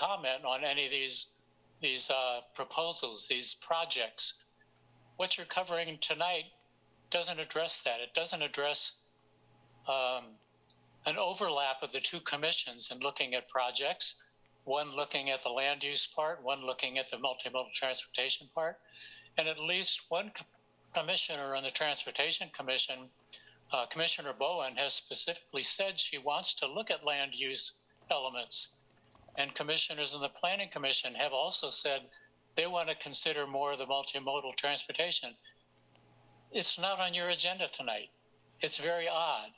comment on any of these proposals, these projects. What you're covering tonight doesn't address that. It doesn't address an overlap of the two commissions in looking at projects, one looking at the land use part, one looking at the multimodal transportation part, and at least one commissioner on the Transportation Commission, Commissioner Bowen, has specifically said she wants to look at land use elements. And commissioners in the Planning Commission have also said they want to consider more of the multimodal transportation. It's not on your agenda tonight. It's very odd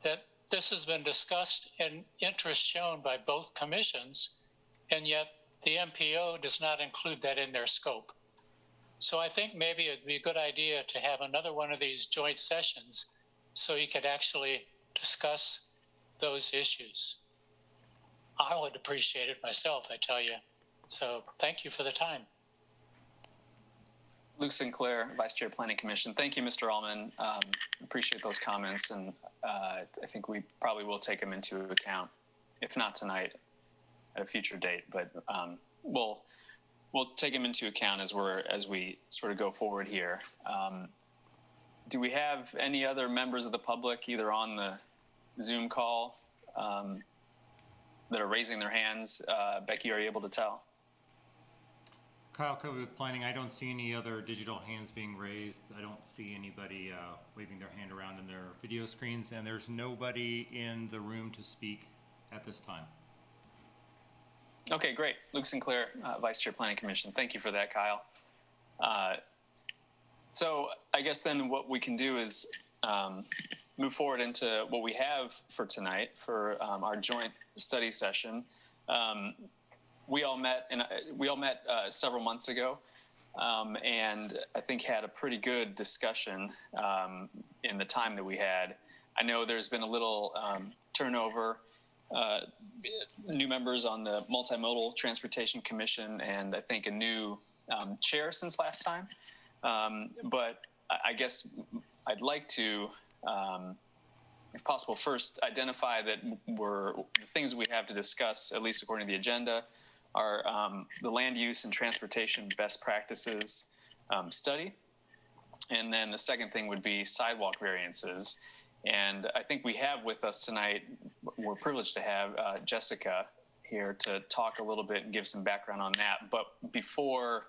that this has been discussed and interest shown by both commissions, and yet the MPO does not include that in their scope. So I think maybe it'd be a good idea to have another one of these joint sessions so you could actually discuss those issues. I would appreciate it myself, I tell you. So thank you for the time. Luke Sinclair, Vice Chair, Planning Commission. Thank you, Mr. Almon. Appreciate those comments, and I think we probably will take them into account, if not tonight, at a future date. But we'll take them into account as we sort of go forward here. Do we have any other members of the public, either on the Zoom call, that are raising their hands? Becky, are you able to tell? Kyle Covey with Planning. I don't see any other digital hands being raised. I don't see anybody waving their hand around in their video screens, and there's nobody in the room to speak at this time. Okay, great. Luke Sinclair, Vice Chair, Planning Commission. Thank you for that, Kyle. So I guess then what we can do is move forward into what we have for tonight for our joint study session. We all met several months ago, and I think had a pretty good discussion in the time that we had. I know there's been a little turnover, new members on the Multimodal Transportation Commission, and I think a new chair since last time. But I guess I'd like to, if possible, first identify that the things we have to discuss, at least according to the agenda, are the land use and transportation best practices study. And then the second thing would be sidewalk variances. And I think we have with us tonight, we're privileged to have Jessica here to talk a little bit and give some background on that. But before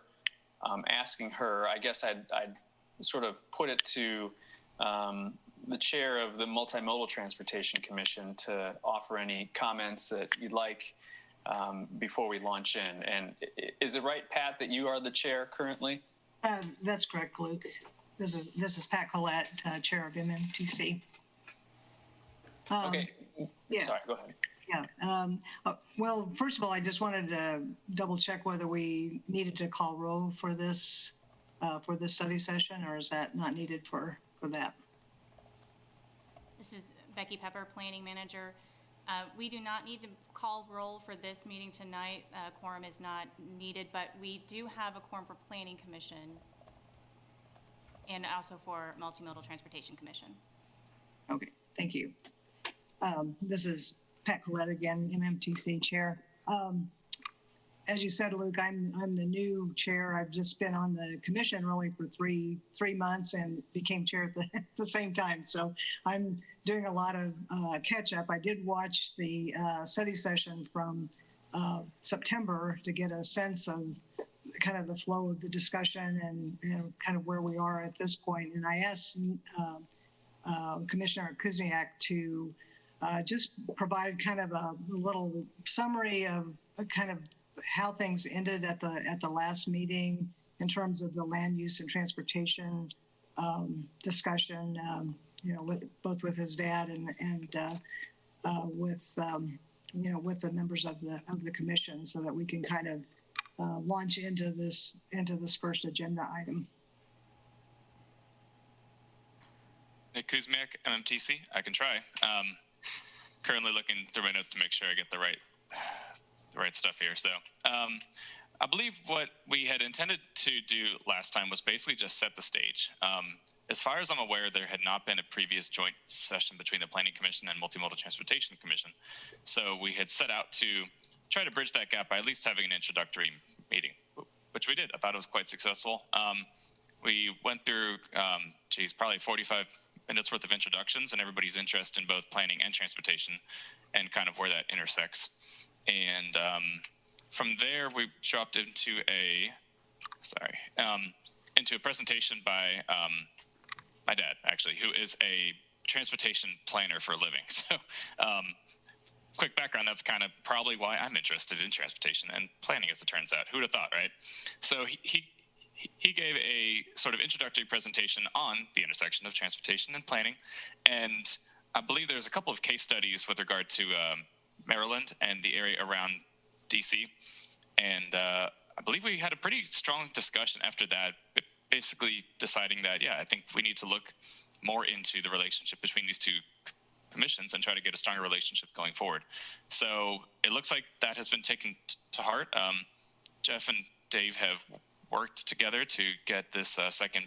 asking her, I guess I'd sort of put it to the chair of the Multimodal Transportation Commission to offer any comments that you'd like before we launch in. And is it right, Pat, that you are the chair currently? That's correct, Luke. This is Pat Collette, chair of MMTC. Okay. Yeah. Sorry, go ahead. Yeah. Well, first of all, I just wanted to double check whether we needed to call roll for this study session, or is that not needed for that? This is Becky Pepper, Planning Manager. We do not need to call roll for this meeting tonight. Quorum is not needed, but we do have a quorum for Planning Commission and also for Multimodal Transportation Commission. Okay, thank you. This is Pat Collette again, MMTC chair. As you said, Luke, I'm the new chair. I've just been on the commission really for three months and became chair at the same time. So I'm doing a lot of catch up. I did watch the study session from September to get a sense of kind of the flow of the discussion and kind of where we are at this point. And I asked Commissioner Kuzmyak to just provide kind of a little summary of kind of how things ended at the last meeting in terms of the land use and transportation discussion, with his dad and with the members of the commission, so that we can kind of launch into this first agenda item. Hey, Kuzmyak, MMTC. I can try. Currently looking through my notes to make sure I get the right stuff here. So I believe what we had intended to do last time was basically just set the stage. As far as I'm aware, there had not been a previous joint session between the Planning Commission and Multimodal Transportation Commission. So we had set out to try to bridge that gap by at least having an introductory meeting, which we did. I thought it was quite successful. We went through, probably 45 minutes worth of introductions and everybody's interest in both planning and transportation and kind of where that intersects. And from there, we dropped into into a presentation by my dad, actually, who is a transportation planner for a living. So quick background, that's kind of probably why I'm interested in transportation and planning, as it turns out. Who would have thought, right? So he gave a sort of introductory presentation on the intersection of transportation and planning. And I believe there's a couple of case studies with regard to Maryland and the area around DC. And I believe we had a pretty strong discussion after that, basically deciding that, yeah, I think we need to look more into the relationship between these two commissions and try to get a stronger relationship going forward. So it looks like that has been taken to heart. Jeff and Dave have worked together to get this second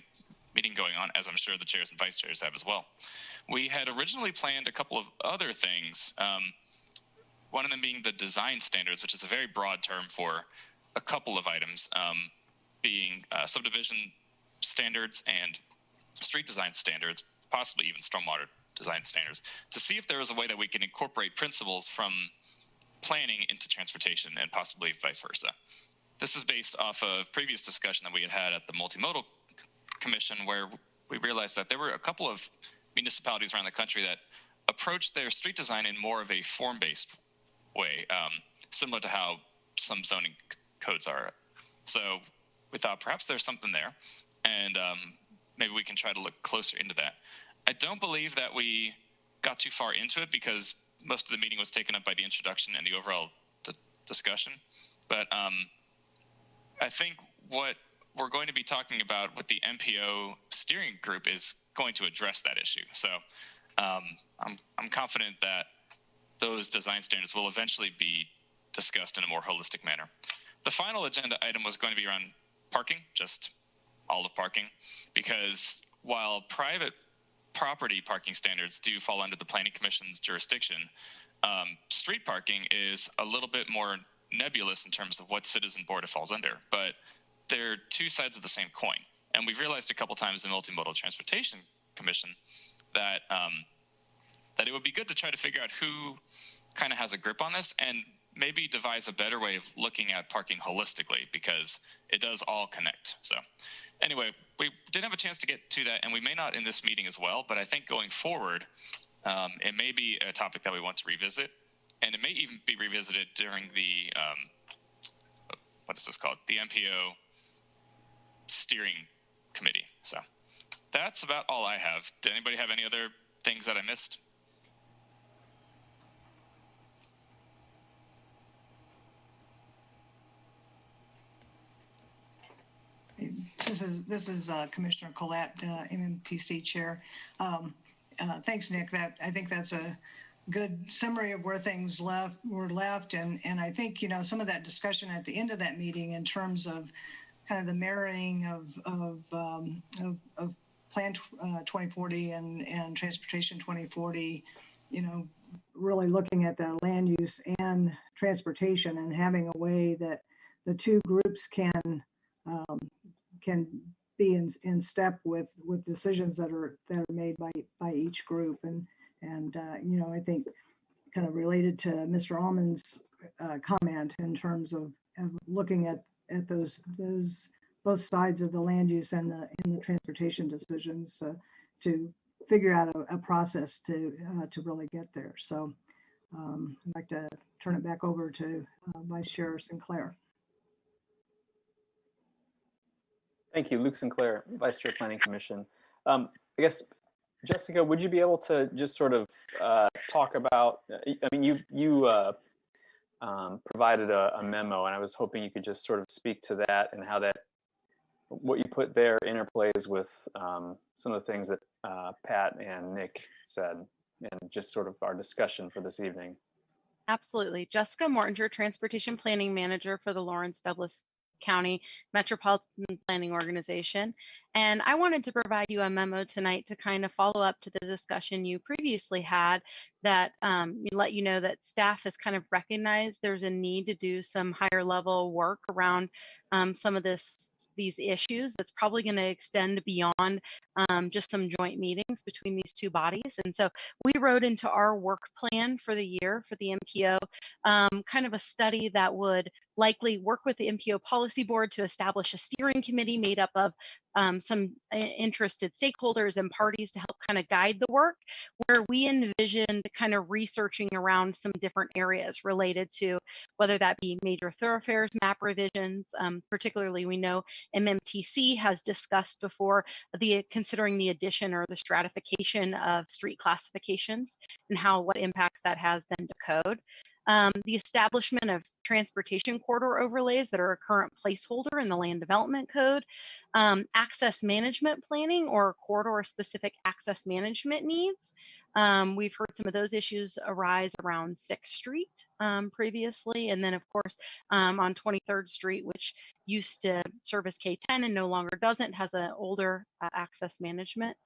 meeting going on, as I'm sure the chairs and vice chairs have as well. We had originally planned a couple of other things, one of them being the design standards, which is a very broad term for a couple of items, being subdivision standards and street design standards, possibly even stormwater design standards, to see if there was a way that we can incorporate principles from planning into transportation and possibly vice versa. This is based off of previous discussion that we had at the Multimodal Commission, where we realized that there were a couple of municipalities around the country that approached their street design in more of a form-based way, similar to how some zoning codes are. So we thought perhaps there's something there, and maybe we can try to look closer into that. I don't believe that we got too far into it because most of the meeting was taken up by the introduction and the overall discussion. But I think what we're going to be talking about with the MPO steering group is going to address that issue. So I'm confident that those design standards will eventually be discussed in a more holistic manner. The final agenda item was going to be around parking, just all of parking, because while private property parking standards do fall under the Planning Commission's jurisdiction, street parking is a little bit more nebulous in terms of what citizen board it falls under, but they're two sides of the same coin. And we've realized a couple times in Multimodal Transportation Commission that that it would be good to try to figure out who kind of has a grip on this and maybe devise a better way of looking at parking holistically, because it does all connect. So anyway, we didn't have a chance to get to that, and we may not in this meeting as well, but I think going forward, it may be a topic that we want to revisit, and it may even be revisited during the, what is this called? The MPO steering committee. So that's about all I have. Did anybody have any other things that I missed? This is Commissioner Collette, MMTC Chair. Thanks, Nick. I think that's a good summary of where things were left, and I think some of that discussion at the end of that meeting in terms of kind of the marrying of Plan 2040 and Transportation 2040. Really looking at the land use and transportation and having a way that the two groups can be in step with decisions that are made by each group, and I think kind of related to Mr. Almon's comment in terms of looking at those both sides of the land use and the transportation decisions to figure out a process to really get there. So I'd like to turn it back over to Vice Chair Sinclair. Thank you, Luke Sinclair, Vice Chair Planning Commission. I guess, Jessica, would you be able to just sort of talk about, I mean, you provided a memo, and I was hoping you could just sort of speak to that and how what you put there interplays with some of the things that Pat and Nick said, and just sort of our discussion for this evening. Absolutely. Jessica Mortinger, Transportation Planning Manager for the Lawrence Douglas County Metropolitan Planning Organization. And I wanted to provide you a memo tonight to kind of follow up to the discussion you previously had that let you know that staff has kind of recognized there's a need to do some higher level work around some of these issues that's probably going to extend beyond just some joint meetings between these two bodies. And so we wrote into our work plan for the year for the MPO kind of a study that would likely work with the MPO policy board to establish a steering committee made up of some interested stakeholders and parties to help kind of guide the work, where we envisioned kind of researching around some different areas related to whether that be major thoroughfares map revisions. Particularly, we know MMTC has discussed before considering the addition or the stratification of street classifications and what impacts that has then to code. The establishment of transportation corridor overlays that are a current placeholder in the land development code, access management planning or corridor specific access management needs. We've heard some of those issues arise around 6th Street previously, and then of course on 23rd Street, which used to serve as K10 and no longer doesn't, has an older access management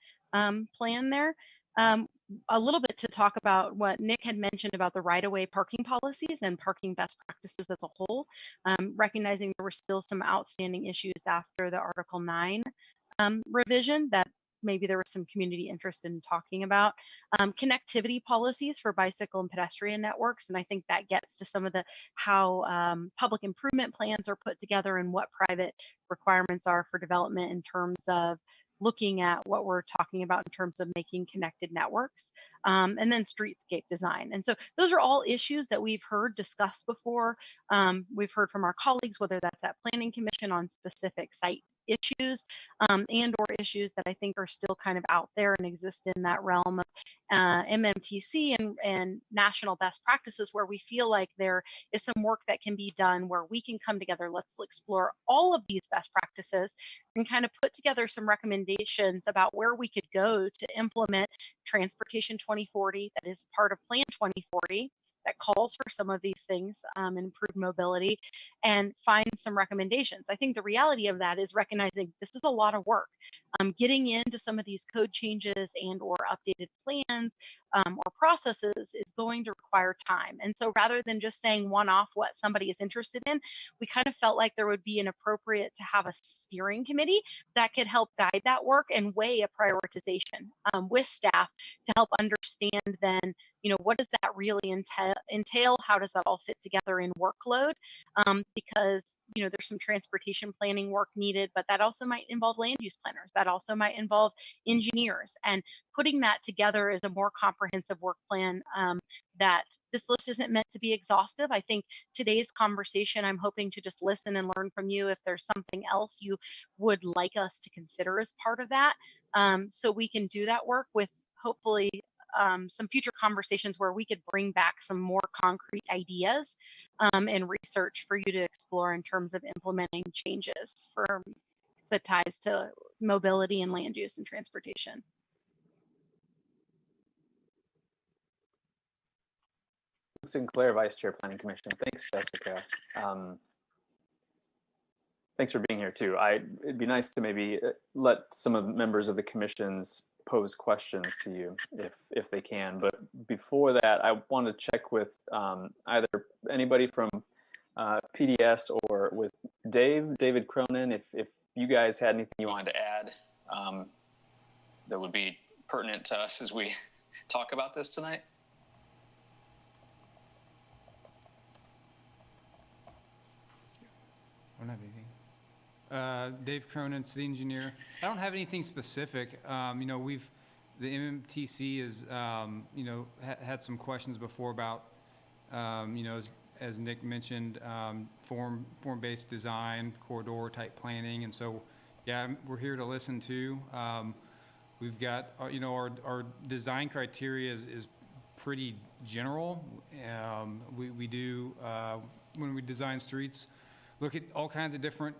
plan there. A little bit to talk about what Nick had mentioned about the right-of-way parking policies and parking best practices as a whole, recognizing there were still some outstanding issues after the Article 9 revision that maybe there was some community interest in talking about. Connectivity policies for bicycle and pedestrian networks, and I think that gets to some of how public improvement plans are put together and what private requirements are for development in terms of looking at what we're talking about in terms of making connected networks, and then streetscape design. And so those are all issues that we've heard discussed before. We've heard from our colleagues, whether that's at Planning Commission on specific site issues and or issues that I think are still kind of out there and exist in that realm of MMTC and national best practices, where we feel like there is some work that can be done where we can come together. Let's explore all of these best practices and kind of put together some recommendations about where we could go to implement Transportation 2040 that is part of Plan 2040 that calls for some of these things, improve mobility, and find some recommendations. I think the reality of that is recognizing this is a lot of work. Getting into some of these code changes and or updated plans or processes is going to require time. And so rather than just saying one-off what somebody is interested in, we kind of felt like there would be an appropriate to have a steering committee that could help guide that work and weigh a prioritization with staff to help understand then, what does that really entail? How does that all fit together in workload? Because, there's some transportation planning work needed, but that also might involve land use planners. That also might involve engineers. And putting that together is a more comprehensive work plan that this list isn't meant to be exhaustive. I think today's conversation, I'm hoping to just listen and learn from you if there's something else you would like us to consider as part of that. So we can do that work with hopefully some future conversations where we could bring back some more concrete ideas and research for you to explore in terms of implementing changes for the ties to mobility and land use and transportation. Sinclair, Vice Chair, Planning Commission. Thanks, Jessica. Thanks for being here too. It'd be nice to maybe let some of the members of the commissions pose questions to you if they can. But before that, I want to check with either anybody from PDS or with David Cronin, if you guys had anything you wanted to add that would be pertinent to us as we talk about this tonight. I don't have anything. Dave Cronin, city engineer. I don't have anything specific. The MMTC is, had some questions before about, as Nick mentioned, form-based design, corridor type planning. And so, yeah, we're here to listen too. We've got, our design criteria is pretty general. We do, when we design streets, look at all kinds of different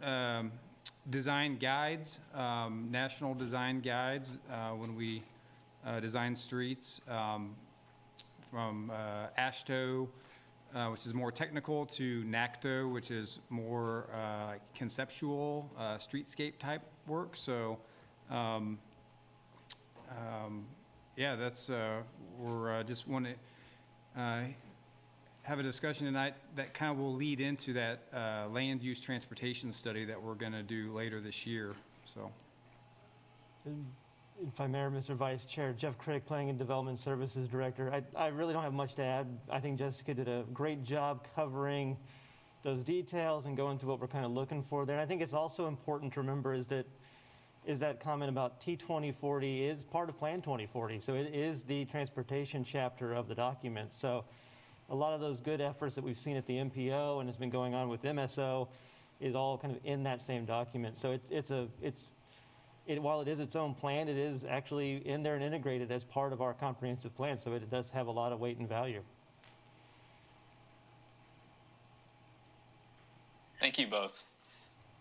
design guides, national design guides when we design streets, from AASHTO, which is more technical, to NACTO, which is more conceptual streetscape type work. So yeah, that's we're just want to have a discussion tonight that kind of will lead into that land use transportation study that we're going to do later this year. So, If I may, Mr. Vice Chair, Jeff Crick, Planning and Development Services Director. I really don't have much to add. I think Jessica did a great job covering those details and going through what we're kind of looking for there. And I think it's also important to remember is that comment about T2040 is part of Plan 2040. So it is the transportation chapter of the document. So a lot of those good efforts that we've seen at the MPO and has been going on with MSO is all kind of in that same document. So while it is its own plan, it is actually in there and integrated as part of our comprehensive plan. So it does have a lot of weight and value. Thank you both.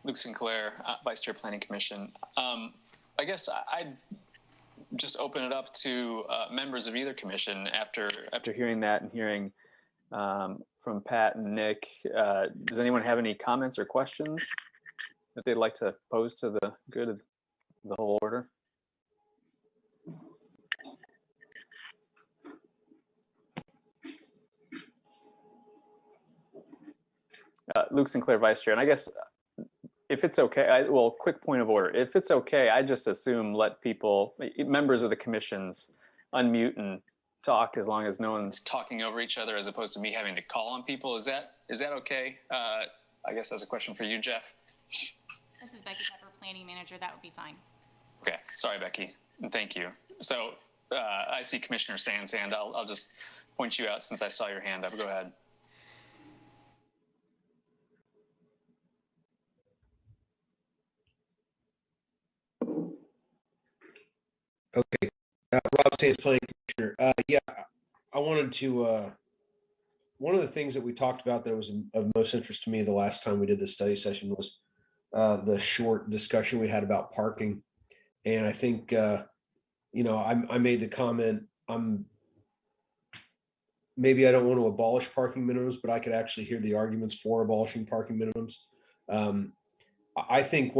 Luke Sinclair, Vice Chair Planning Commission. I guess I'd just open it up to members of either commission after hearing that and hearing from Pat and Nick. Does anyone have any comments or questions that they'd like to pose to the good of the whole order? Luke Sinclair, Vice Chair, and I guess if it's okay, well, quick point of order. If it's okay, I just assume let people, members of the commissions, unmute and talk as long as no one's talking over each other, as opposed to me having to call on people. Is that okay? I guess that's a question for you, Jeff. This is Becky Pepper, Planning Manager. That would be fine. Okay, sorry, Becky, and thank you. So I see Commissioner Sand's hand. I'll just point you out since I saw your hand up. Go ahead. Okay, Rob Sands, Planning Commissioner. Yeah, I wanted to, one of the things that we talked about that was of most interest to me the last time we did the study session was the short discussion we had about parking. And I think, I made the comment, maybe I don't want to abolish parking minimums, but I could actually hear the arguments for abolishing parking minimums. I think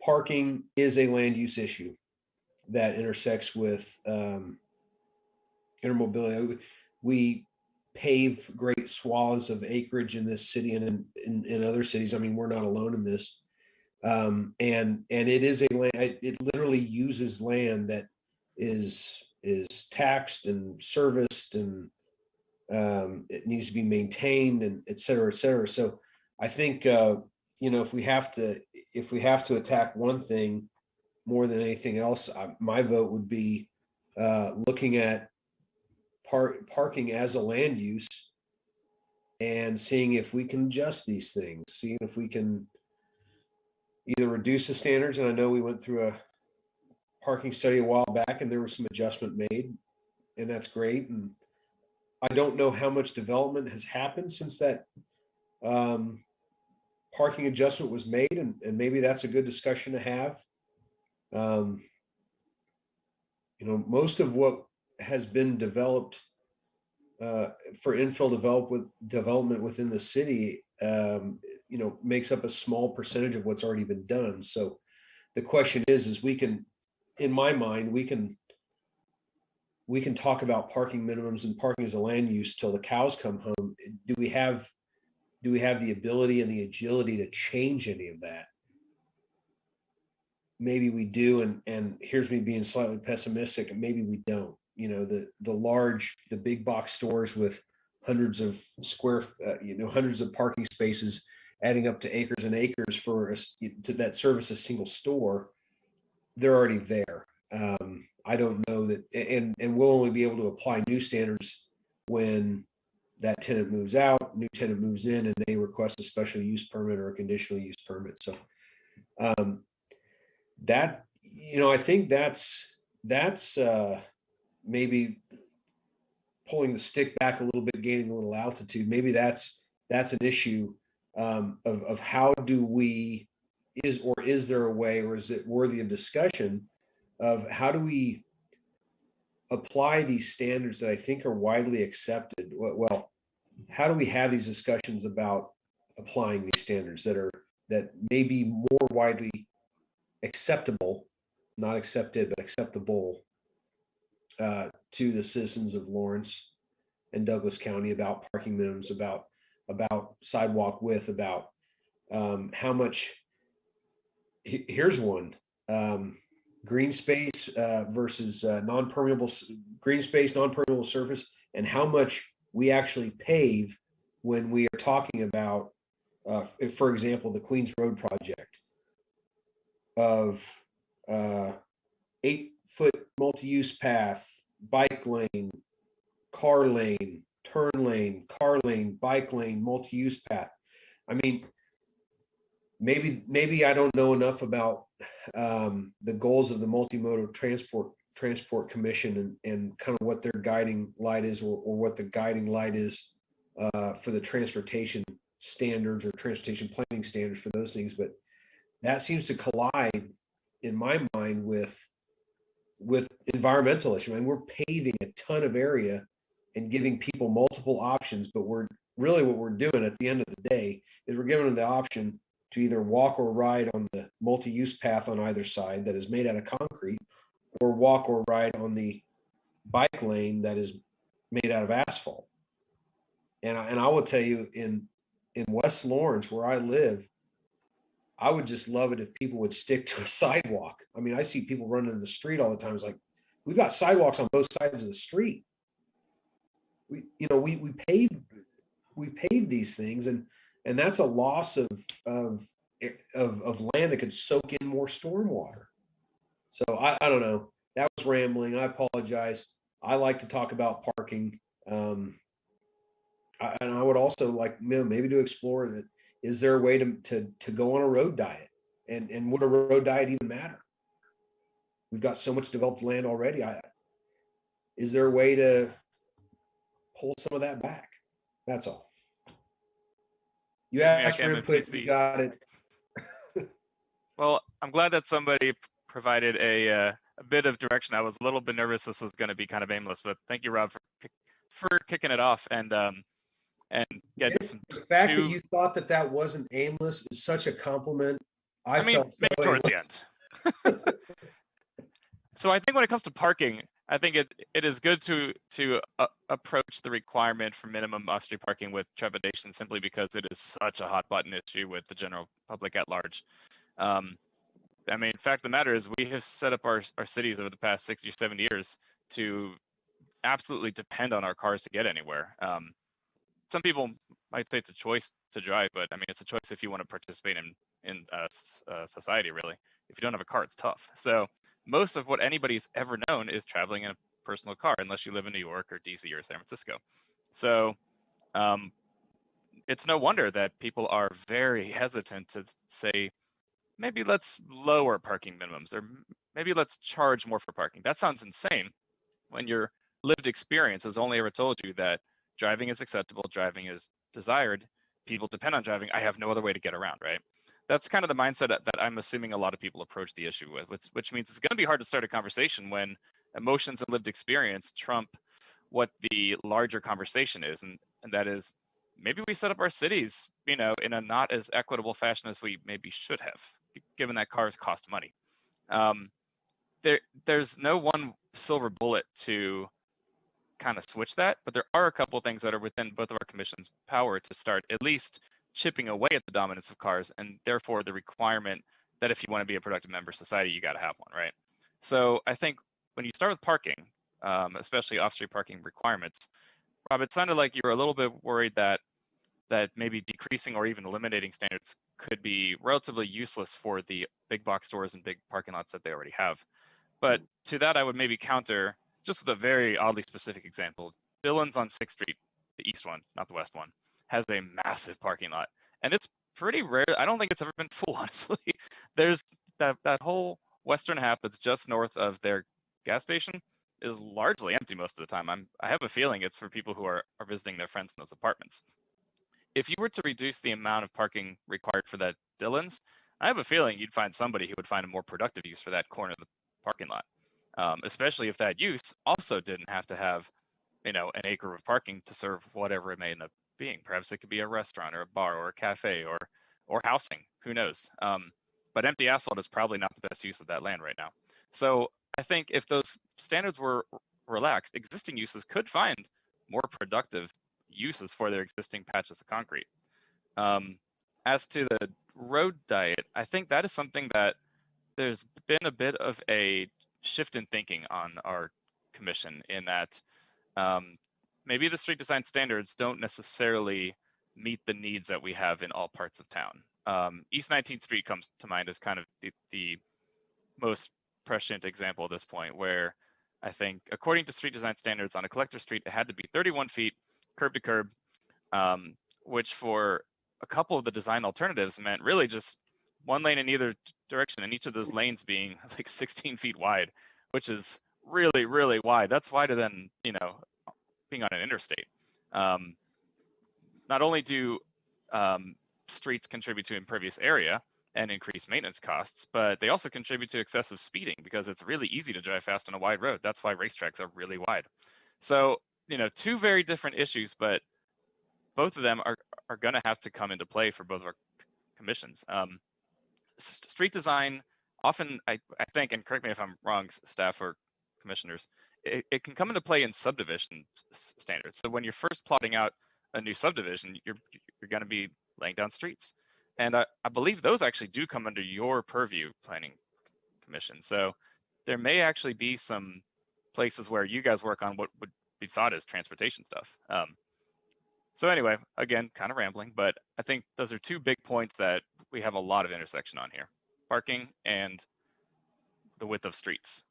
parking is a land use issue that intersects with intermobility. We pave great swaths of acreage in this city and in other cities. I mean, we're not alone in this. And it is a land, it literally uses land that is taxed and serviced, and it needs to be maintained, and et cetera, et cetera. So I think, if we have to attack one thing more than anything else, my vote would be looking at parking as a land use and seeing if we can adjust these things, seeing if we can either reduce the standards. And I know we went through a parking study a while back and there was some adjustment made, and that's great. And I don't know how much development has happened since that parking adjustment was made, and maybe that's a good discussion to have. Most of what has been developed for infill development within the city, makes up a small percentage of what's already been done. So the question is we can, in my mind, we can talk about parking minimums and parking as a land use till the cows come home. Do we have the ability and the agility to change any of that? Maybe we do, and here's me being slightly pessimistic, and maybe we don't. The big box stores with hundreds of hundreds of parking spaces adding up to acres and acres that service a single store, they're already there. I don't know that, and we'll only be able to apply new standards when that tenant moves out, new tenant moves in, and they request a special use permit or a conditional use permit. So I think that's maybe pulling the stick back a little bit, gaining a little altitude. Maybe that's an issue of how do we, is there a way, or is it worthy of discussion of how do we apply these standards that I think are widely accepted? Well, how do we have these discussions about applying these standards that may be more widely acceptable, not accepted, but acceptable to the citizens of Lawrence and Douglas County about parking minimums, about sidewalk width, about how much. Here's one: green space versus non-permeable green space, non-permeable surface, and how much we actually pave when we are talking about, for example, the Queens Road project of 8-foot multi-use path, bike lane, car lane, turn lane, car lane, bike lane, multi-use path. I mean, maybe I don't know enough about the goals of the Multimodal Transport Commission and kind of what their guiding light is, or what the guiding light is for the transportation standards or transportation planning standards for those things. But that seems to collide, in my mind, with environmental issue. I mean, we're paving a ton of area and giving people multiple options, but what we're doing at the end of the day is we're giving them the option to either walk or ride on the multi-use path on either side that is made out of concrete, or walk or ride on the bike lane that is made out of asphalt. And I will tell you, in West Lawrence, where I live, I would just love it if people would stick to a sidewalk. I mean, I see people running in the street all the time. It's like, we've got sidewalks on both sides of the street. We pave these things, and that's a loss of land that could soak in more stormwater. So I don't know. That was rambling. I apologize. I like to talk about parking. And I would also like, maybe to explore that. Is there a way to go on a road diet? And would a road diet even matter? We've got so much developed land already. Is there a way to pull some of that back? That's all. You asked for input, you got it. Well, I'm glad that somebody provided a bit of direction. I was a little bit nervous this was going to be kind of aimless, but thank you, Rob, for kicking it off and getting some. The fact that you thought that wasn't aimless is such a compliment. I mean, felt so maybe towards the end. So I think when it comes to parking, I think it is good to approach the requirement for minimum off-street parking with trepidation, simply because it is such a hot button issue with the general public at large. I mean, fact of the matter is, we have set up our cities over the past 60 or 70 years to absolutely depend on our cars to get anywhere. Some people might say it's a choice to drive, but I mean, it's a choice if you want to participate in society, really. If you don't have a car, it's tough. So most of what anybody's ever known is traveling in a personal car, unless you live in New York or DC or San Francisco. So it's no wonder that people are very hesitant to say, maybe let's lower parking minimums, or maybe let's charge more for parking. That sounds insane when your lived experience has only ever told you that driving is acceptable, driving is desired, people depend on driving, I have no other way to get around, right? That's kind of the mindset that I'm assuming a lot of people approach the issue with, which means it's going to be hard to start a conversation when emotions and lived experience trump what the larger conversation is. And that is, maybe we set up our cities, in a not as equitable fashion as we maybe should have, given that cars cost money. There's no one silver bullet to kind of switch that, but there are a couple of things that are within both of our commission's power to start at least chipping away at the dominance of cars, and therefore the requirement that if you want to be a productive member of society, you got to have one, right? So I think when you start with parking, especially off-street parking requirements, Rob, it sounded like you were a little bit worried that maybe decreasing or even eliminating standards could be relatively useless for the big box stores and big parking lots that they already have. But to that, I would maybe counter just with a very oddly specific example. Dillon's on 6th Street, the east one, not the west one, has a massive parking lot. And it's pretty rare. I don't think it's ever been full, honestly. There's that whole western half that's just north of their gas station is largely empty most of the time. I have a feeling it's for people who are visiting their friends in those apartments. If you were to reduce the amount of parking required for that Dillon's, I have a feeling you'd find somebody who would find a more productive use for that corner of the parking lot. Especially if that use also didn't have to have, an acre of parking to serve whatever it may end up being. Perhaps it could be a restaurant or a bar or a cafe or housing, who knows? But empty asphalt is probably not the best use of that land right now. So I think if those standards were relaxed, existing uses could find more productive uses for their existing patches of concrete. As to the road diet, I think that is something that there's been a bit of a shift in thinking on our commission, in that maybe the street design standards don't necessarily meet the needs that we have in all parts of town. East 19th Street comes to mind as kind of the most prescient example at this point, where I think according to street design standards on a collector street, it had to be 31 feet curb to curb, which for a couple of the design alternatives meant really just one lane in either direction, and each of those lanes being like 16 feet wide, which is really, really wide. That's wider than, being on an interstate. Not only do streets contribute to impervious area and increase maintenance costs, but they also contribute to excessive speeding, because it's really easy to drive fast on a wide road. That's why racetracks are really wide. So, two very different issues, but both of them are going to have to come into play for both of our commissions. Street design, often, I think, and correct me if I'm wrong, staff or commissioners, it can come into play in subdivision standards. So when you're first plotting out a new subdivision, you're going to be laying down streets. And I believe those actually do come under your purview, planning commission. So there may actually be some places where you guys work on what would be thought as transportation stuff. So anyway, again, kind of rambling, but I think those are two big points that we have a lot of intersection on here: parking and the width of streets.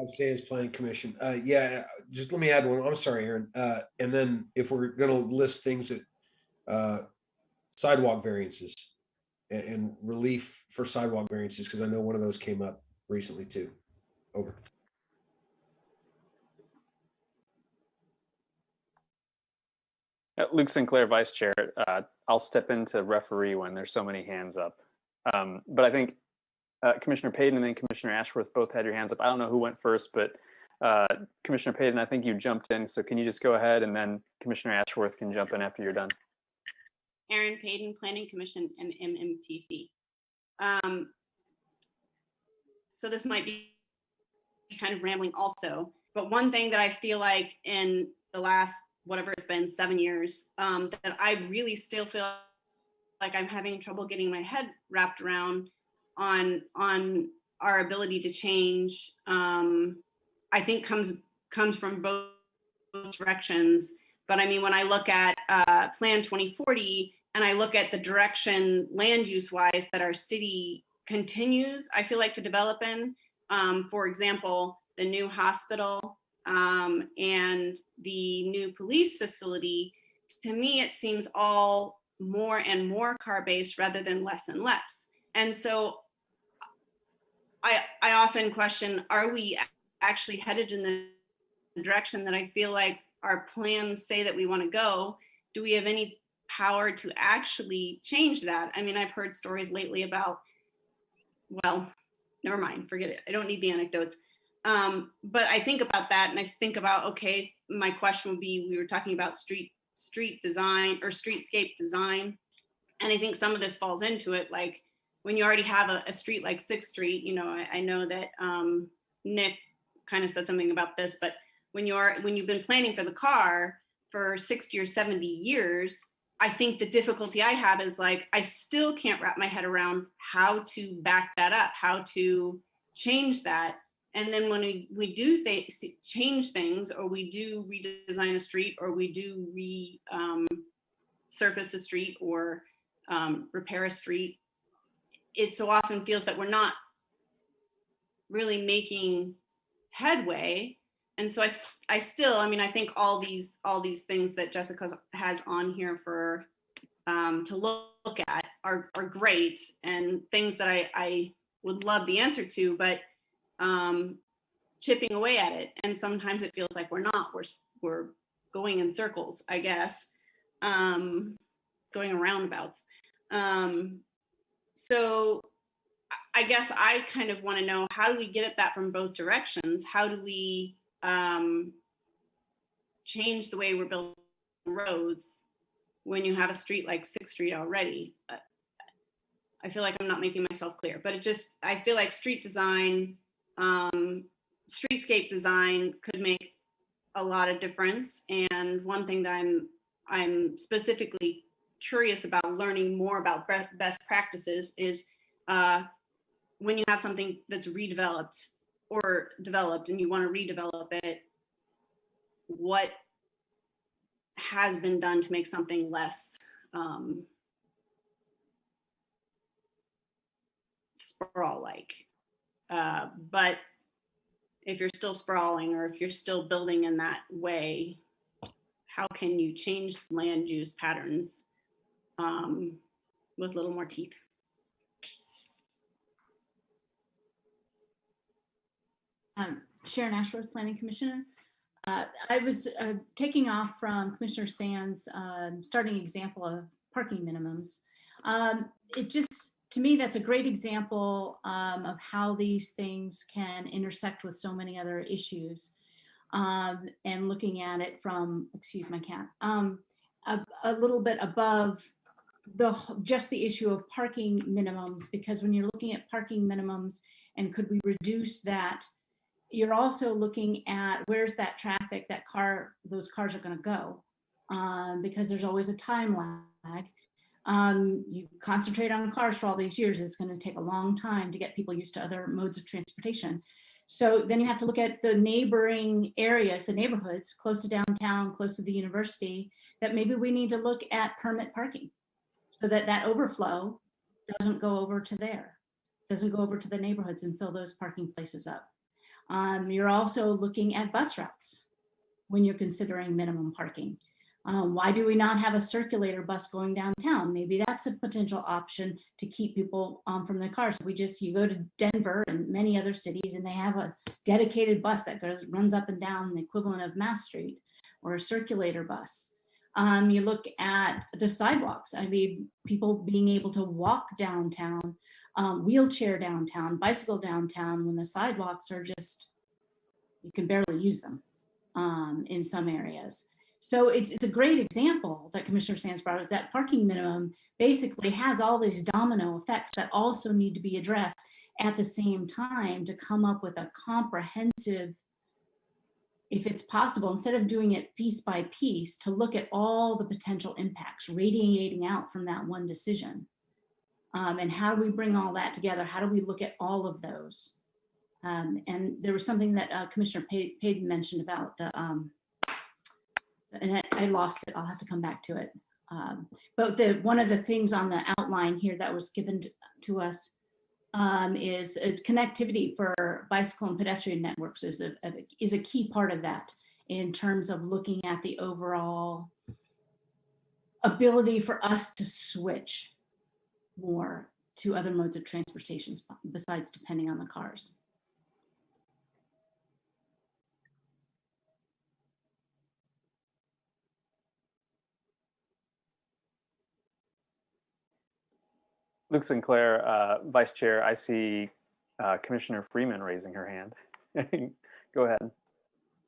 Sands Planning Commission. Yeah, just let me add one. I'm sorry, Erin. And then if we're going to list things that sidewalk variances and relief for sidewalk variances, because I know one of those came up recently too. Over. Luke Sinclair, Vice Chair. I'll step in to referee when there's so many hands up. But I think Commissioner Paden and then Commissioner Ashworth both had your hands up. I don't know who went first, but Commissioner Paden, I think you jumped in. So can you just go ahead, and then Commissioner Ashworth can jump in after you're done. Erin, Paden, Planning Commission, and MMTC. So this might be kind of rambling also, but one thing that I feel like in the last, whatever it's been, 7 years, that I really still feel like I'm having trouble getting my head wrapped around on our ability to change, I think comes from both directions. But I mean, when I look at Plan 2040 and I look at the direction land use wise that our city continues, I feel like, to develop in, for example, the new hospital and the new police facility, to me, it seems all more and more car-based rather than less and less. And so I often question, are we actually headed in the direction that I feel like our plans say that we want to go? Do we have any power to actually change that? I mean, I've heard stories lately about, well, never mind, forget it. I don't need the anecdotes. But I think about that, and I think about, okay, my question would be, we were talking about street design or streetscape design. And I think some of this falls into it, like when you already have a street like 6th Street, you know, I know that Nick kind of said something about this, but when you've been planning for the car for 60 or 70 years, I think the difficulty I have is like, I still can't wrap my head around how to back that up, how to change that. And then when we do change things, or we do redesign a street, or we do surface a street, or repair a street, it so often feels that we're not really making headway. And so I still, I mean, I think all these things that Jessica has on here for to look at are great, and things that I would love the answer to, but chipping away at it. And sometimes it feels like we're not, we're going in circles, I guess, going in roundabouts. So I guess I kind of want to know, how do we get at that from both directions? How do we change the way we're building roads when you have a street like 6th Street already? I feel like I'm not making myself clear, but I feel like street design streetscape design could make a lot of difference. And one thing that I'm specifically curious about learning more about best practices is when you have something that's redeveloped or developed and you want to redevelop it, what has been done to make something less sprawl-like. But if you're still sprawling or if you're still building in that way, how can you change land use patterns with a little more teeth? Sharon Ashworth, Planning Commissioner. I was taking off from Commissioner Sands' starting example of parking minimums. It just, to me, that's a great example of how these things can intersect with so many other issues. And looking at it from, excuse my cat, a little bit above just the issue of parking minimums, because when you're looking at parking minimums and could we reduce that, you're also looking at where's that traffic, those cars are going to go, because there's always a time lag. You concentrate on cars for all these years, it's going to take a long time to get people used to other modes of transportation. So then you have to look at the neighboring areas, the neighborhoods close to downtown, close to the university, that maybe we need to look at permit parking so that that overflow doesn't go over to there, doesn't go over to the neighborhoods and fill those parking places up. You're also looking at bus routes when you're considering minimum parking. Why do we not have a circulator bus going downtown? Maybe that's a potential option to keep people from their cars. You go to Denver and many other cities and they have a dedicated bus that runs up and down the equivalent of Mass Street, or a circulator bus. You look at the sidewalks. I mean, people being able to walk downtown, wheelchair downtown, bicycle downtown, when the sidewalks are just, you can barely use them in some areas. So it's a great example that Commissioner Sands brought up, is that parking minimum basically has all these domino effects that also need to be addressed at the same time to come up with a comprehensive, if it's possible, instead of doing it piece by piece, to look at all the potential impacts radiating out from that one decision. And how do we bring all that together? How do we look at all of those? And there was something that Commissioner Paden mentioned about the, and I lost it, I'll have to come back to it. But one of the things on the outline here that was given to us is connectivity for bicycle and pedestrian networks is a key part of that, in terms of looking at the overall ability for us to switch more to other modes of transportation besides depending on the cars. Luke Sinclair, Vice Chair. I see Commissioner Freeman raising her hand. Go ahead.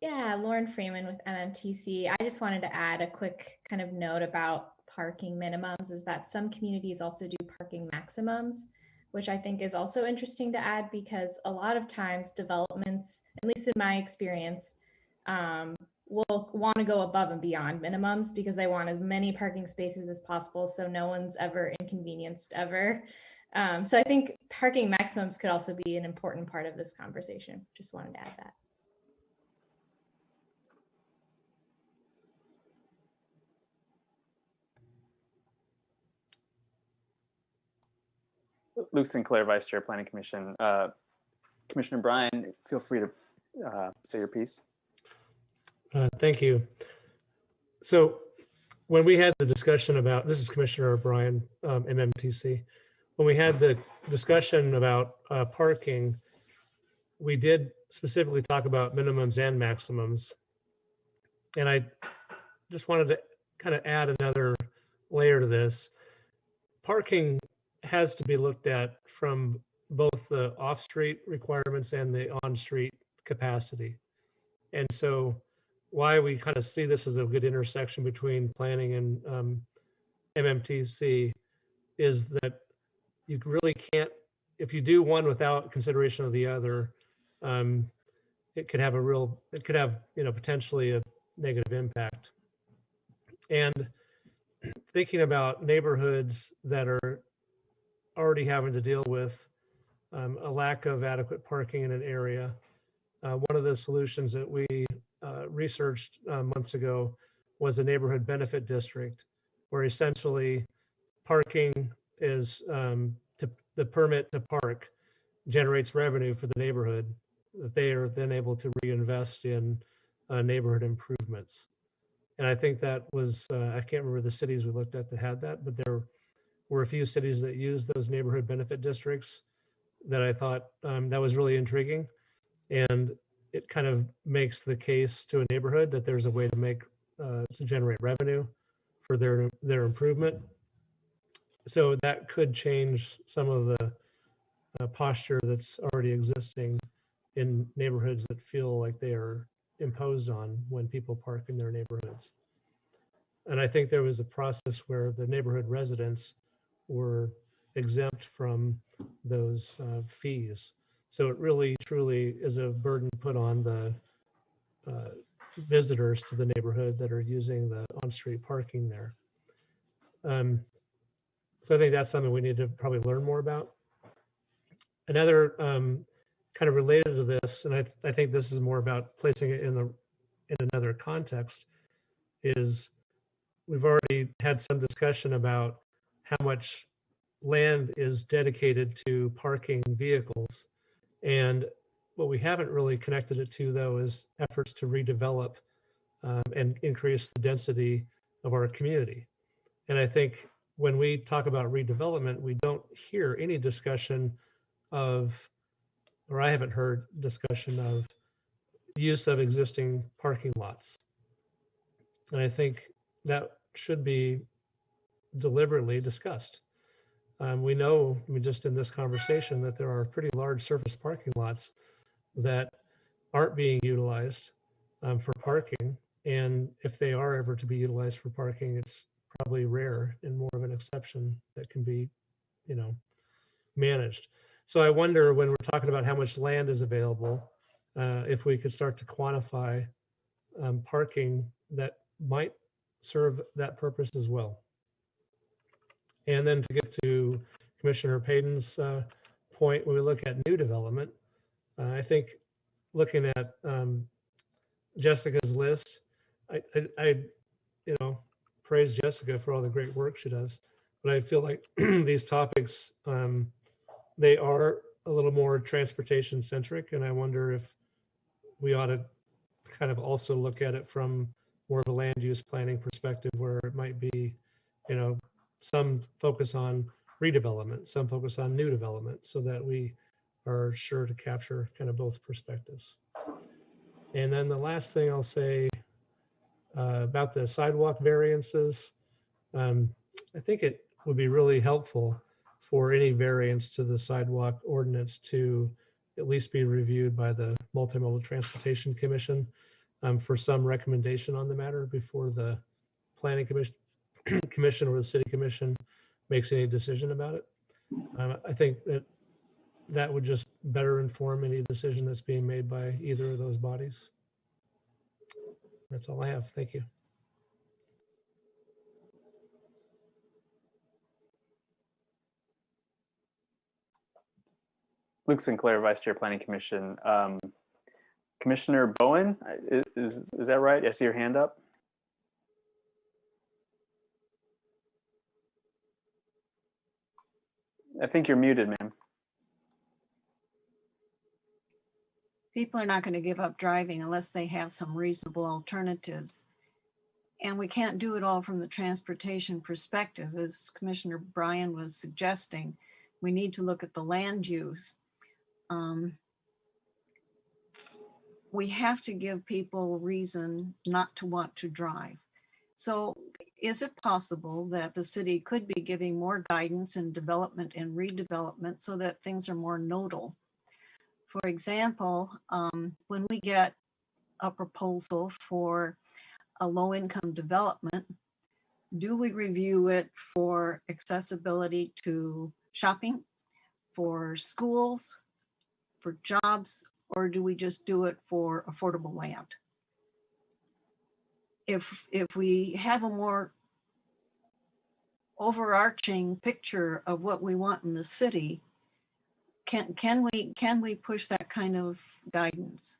Yeah, Lauren Freeman with MMTC. I just wanted to add a quick kind of note about parking minimums, is that some communities also do parking maximums, which I think is also interesting to add, because a lot of times developments, at least in my experience, will want to go above and beyond minimums because they want as many parking spaces as possible, so no one's ever inconvenienced ever. So I think parking maximums could also be an important part of this conversation. Just wanted to add that. Luke Sinclair, Vice Chair, Planning Commission. Commissioner Bryan, feel free to say your piece. Thank you. So when we had the discussion about, this is Commissioner Bryan, MMTC, when we had the discussion about parking, we did specifically talk about minimums and maximums. And I just wanted to kind of add another layer to this. Parking has to be looked at from both the off-street requirements and the on-street capacity. And so why we kind of see this as a good intersection between planning and MMTC is that you really can't, if you do one without consideration of the other, it could have potentially a negative impact. And thinking about neighborhoods that are already having to deal with a lack of adequate parking in an area, one of the solutions that we researched months ago was a neighborhood benefit district, where essentially parking is the permit to park generates revenue for the neighborhood that they are then able to reinvest in neighborhood improvements. And I think that was, I can't remember the cities we looked at that had that, but there were a few cities that used those neighborhood benefit districts that I thought that was really intriguing. And it kind of makes the case to a neighborhood that there's a way to make, to generate revenue for their improvement. So that could change some of the posture that's already existing in neighborhoods that feel like they are imposed on when people park in their neighborhoods. And I think there was a process where the neighborhood residents were exempt from those fees. So it really, truly is a burden put on the visitors to the neighborhood that are using the on-street parking there. So I think that's something we need to probably learn more about. Another kind of related to this, and I think this is more about placing it in another context, is we've already had some discussion about how much land is dedicated to parking vehicles. And what we haven't really connected it to, though, is efforts to redevelop and increase the density of our community. And I think when we talk about redevelopment, we don't hear any discussion of, or I haven't heard discussion of, use of existing parking lots. And I think that should be deliberately discussed. We know, I mean, just in this conversation, that there are pretty large surface parking lots that aren't being utilized for parking. And if they are ever to be utilized for parking, it's probably rare and more of an exception that can be, managed. So I wonder, when we're talking about how much land is available, if we could start to quantify parking that might serve that purpose as well. And then to get to Commissioner Paden's point, when we look at new development, I think looking at Jessica's list, I praise Jessica for all the great work she does, but I feel like these topics, they are a little more transportation centric, and I wonder if we ought to kind of also look at it from more of a land use planning perspective, where it might be, some focus on redevelopment, some focus on new development, so that we are sure to capture kind of both perspectives. And then the last thing I'll say about the sidewalk variances, I think it would be really helpful for any variance to the sidewalk ordinance to at least be reviewed by the Multimodal Transportation Commission for some recommendation on the matter before the Planning Commission or the City Commission makes any decision about it. I think that would just better inform any decision that's being made by either of those bodies. That's all I have. Thank you. Luke Sinclair, Vice Chair, Planning Commission. Commissioner Bowen, is that right? I see your hand up. I think you're muted, ma'am. People are not going to give up driving unless they have some reasonable alternatives. And we can't do it all from the transportation perspective. As Commissioner Bryan was suggesting, we need to look at the land use. We have to give people reason not to want to drive. So is it possible that the city could be giving more guidance in development and redevelopment so that things are more nodal? For example, when we get a proposal for a low-income development, do we review it for accessibility to shopping, for schools, for jobs, or do we just do it for affordable land? If we have a more overarching picture of what we want in the city, can we push that kind of guidance?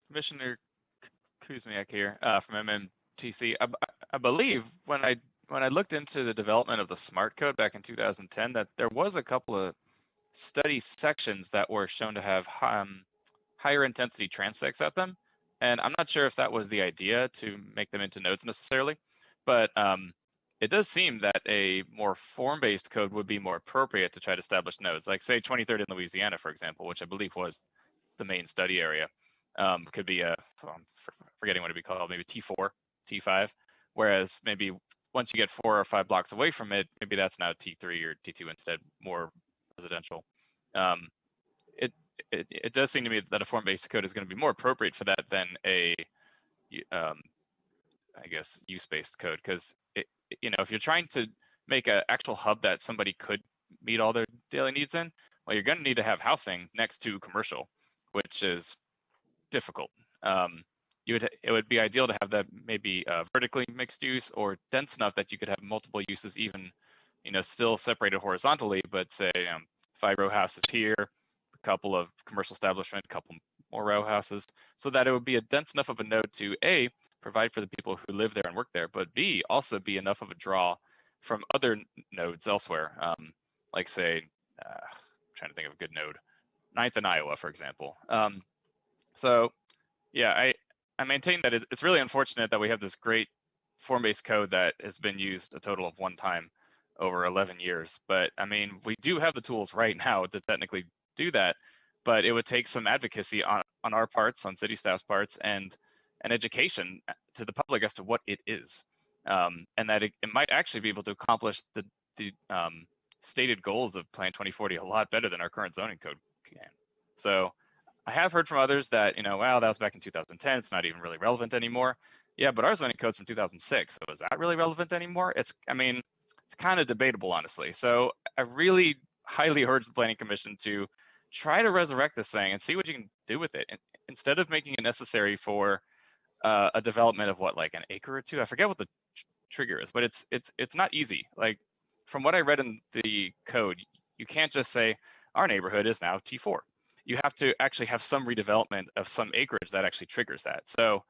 Commissioner Kuzmyak here from MMTC. I believe when I looked into the development of the smart code back in 2010, that there was a couple of study sections that were shown to have higher intensity transects at them. And I'm not sure if that was the idea to make them into nodes necessarily, but it does seem that a more form-based code would be more appropriate to try to establish nodes, like say 23rd in Louisiana, for example, which I believe was the main study area. Could be forgetting what it'd be called, maybe T4, T5, whereas maybe once you get 4 or 5 blocks away from it, maybe that's now T3 or T2 instead, more residential. It does seem to me that a form-based code is going to be more appropriate for that than a, I guess, use-based code, because if you're trying to make an actual hub that somebody could meet all their daily needs in, well, you're going to need to have housing next to commercial, which is difficult. It would be ideal to have that maybe vertically mixed use or dense enough that you could have multiple uses, even still separated horizontally, but say 5 row houses here, a couple of commercial establishment, a couple more row houses, so that it would be a dense enough of a node to A, provide for the people who live there and work there, but B, also be enough of a draw from other nodes elsewhere. Like say, I'm trying to think of a good node, 9th in Iowa, for example. So yeah, I maintain that it's really unfortunate that we have this great form-based code that has been used a total of 1 time over 11 years. But I mean, we do have the tools right now to technically do that, but it would take some advocacy on our parts, on city staff's parts, and an education to the public as to what it is. And that it might actually be able to accomplish the stated goals of Plan 2040 a lot better than our current zoning code can. So I have heard from others that, wow, that was back in 2010. It's not even really relevant anymore. Yeah, but our zoning code's from 2006. So is that really relevant anymore? It's kind of debatable, honestly. So I really highly urge the Planning Commission to try to resurrect this thing and see what you can do with it. And instead of making it necessary for a development of like an acre or 2, I forget what the trigger is, but it's not easy. Like from what I read in the code, you can't just say our neighborhood is now T4. You have to actually have some redevelopment of some acreage that actually triggers that. So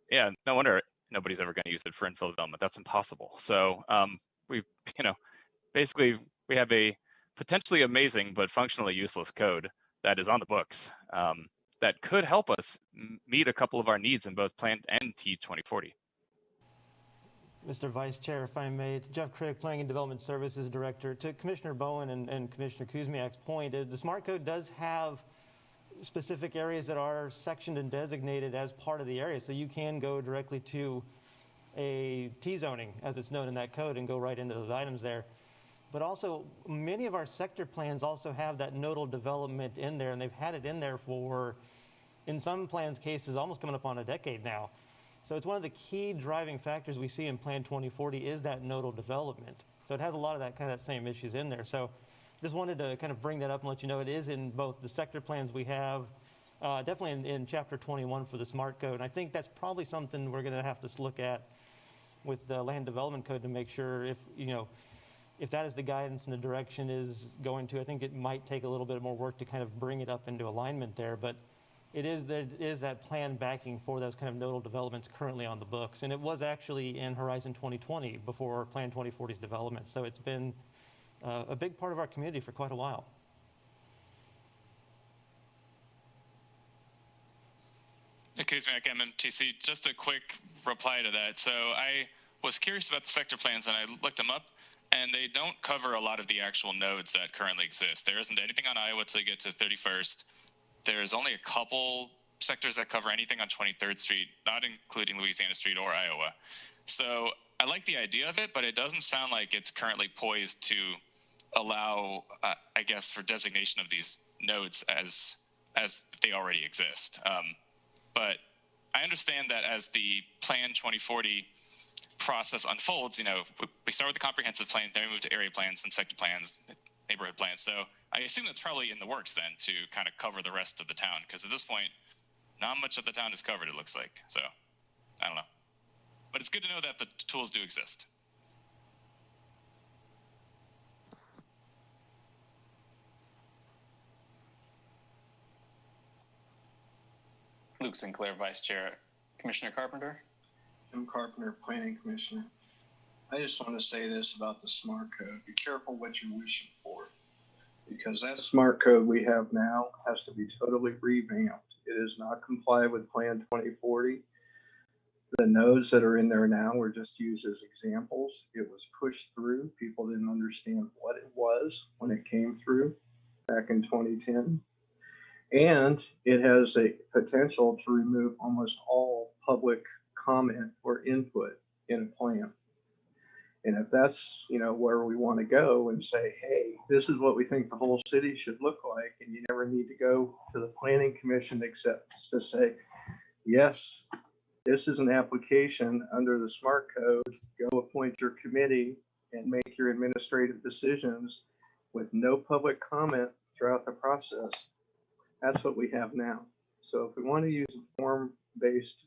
yeah, no wonder nobody's ever going to use it for infill development. That's impossible. So basically we have a potentially amazing but functionally useless code that is on the books that could help us meet a couple of our needs in both Plan and T2040. Mr. Vice Chair, if I may, Jeff Crick, Planning and Development Services Director. To Commissioner Bowen and Commissioner Kuzmyak's point, the smart code does have specific areas that are sectioned and designated as part of the area. So you can go directly to a T-zoning, as it's known in that code, and go right into those items there. But also, many of our sector plans also have that nodal development in there, and they've had it in there for, in some plans cases, almost coming up on a decade now. So it's one of the key driving factors we see in Plan 2040 is that nodal development. So it has a lot of that kind of same issues in there. So just wanted to kind of bring that up and let you know it is in both the sector plans we have, definitely in Chapter 21 for the smart code. And I think that's probably something we're going to have to look at with the land development code to make sure if that is the guidance and the direction is going to. I think it might take a little bit more work to kind of bring it up into alignment there, but it is that plan backing for those kind of nodal developments currently on the books. And it was actually in Horizon 2020 before Plan 2040's development. So it's been a big part of our community for quite a while. Kuzmyak, MMTC, just a quick reply to that. So I was curious about the sector plans and I looked them up, and they don't cover a lot of the actual nodes that currently exist. There isn't anything on Iowa till you get to 31st. There's only a couple sectors that cover anything on 23rd Street, not including Louisiana Street or Iowa. So I like the idea of it, but it doesn't sound like it's currently poised to allow, I guess, for designation of these nodes as they already exist. But I understand that as the Plan 2040 process unfolds, we start with the comprehensive plan, then we move to area plans and sector plans, neighborhood plans. So I assume that's probably in the works then to kind of cover the rest of the town, because at this point, not much of the town is covered, it looks like. So I don't know. But it's good to know that the tools do exist. Luke Sinclair, Vice Chair. Commissioner Carpenter? Jim Carpenter, Planning Commissioner. I just want to say this about the smart code. Be careful what you're wishing for, because that smart code we have now has to be totally revamped. It does not comply with Plan 2040. The nodes that are in there now were just used as examples. It was pushed through. People didn't understand what it was when it came through back in 2010. And it has a potential to remove almost all public comment or input in a plan. And if that's, where we want to go and say, hey, this is what we think the whole city should look like, and you never need to go to the planning commission except to say, yes, this is an application under the smart code. Go appoint your committee and make your administrative decisions with no public comment throughout the process. That's what we have now. So if we want to use a form-based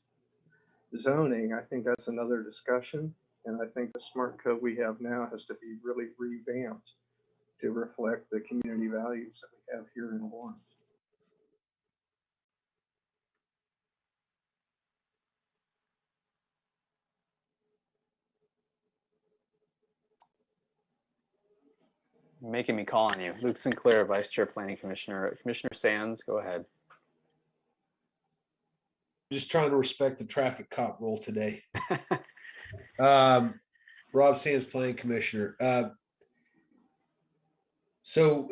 zoning, I think that's another discussion. And I think the smart code we have now has to be really revamped to reflect the community values that we have here in Lawrence. Making me call on you. Luke Sinclair, Vice Chair, Planning Commissioner. Commissioner Sands, go ahead. Just trying to respect the traffic cop role today. Rob Sands, Planning Commissioner. So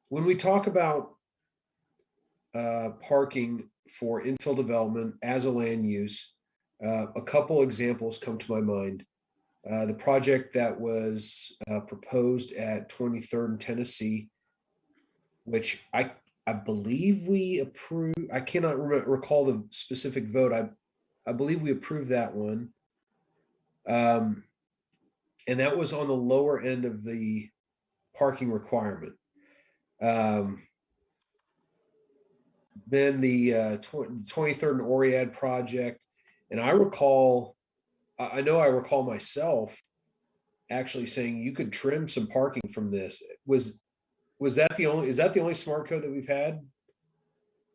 when we talk about parking for infill development as a land use, a couple examples come to my mind. The project that was proposed at 23rd and Tennessee, which I believe we approved. I cannot recall the specific vote. I believe we approved that one. And that was on the lower end of the parking requirement. Then the 23rd and Oriad project, and I know I recall myself actually saying you could trim some parking from this. Is that the only smart code that we've had?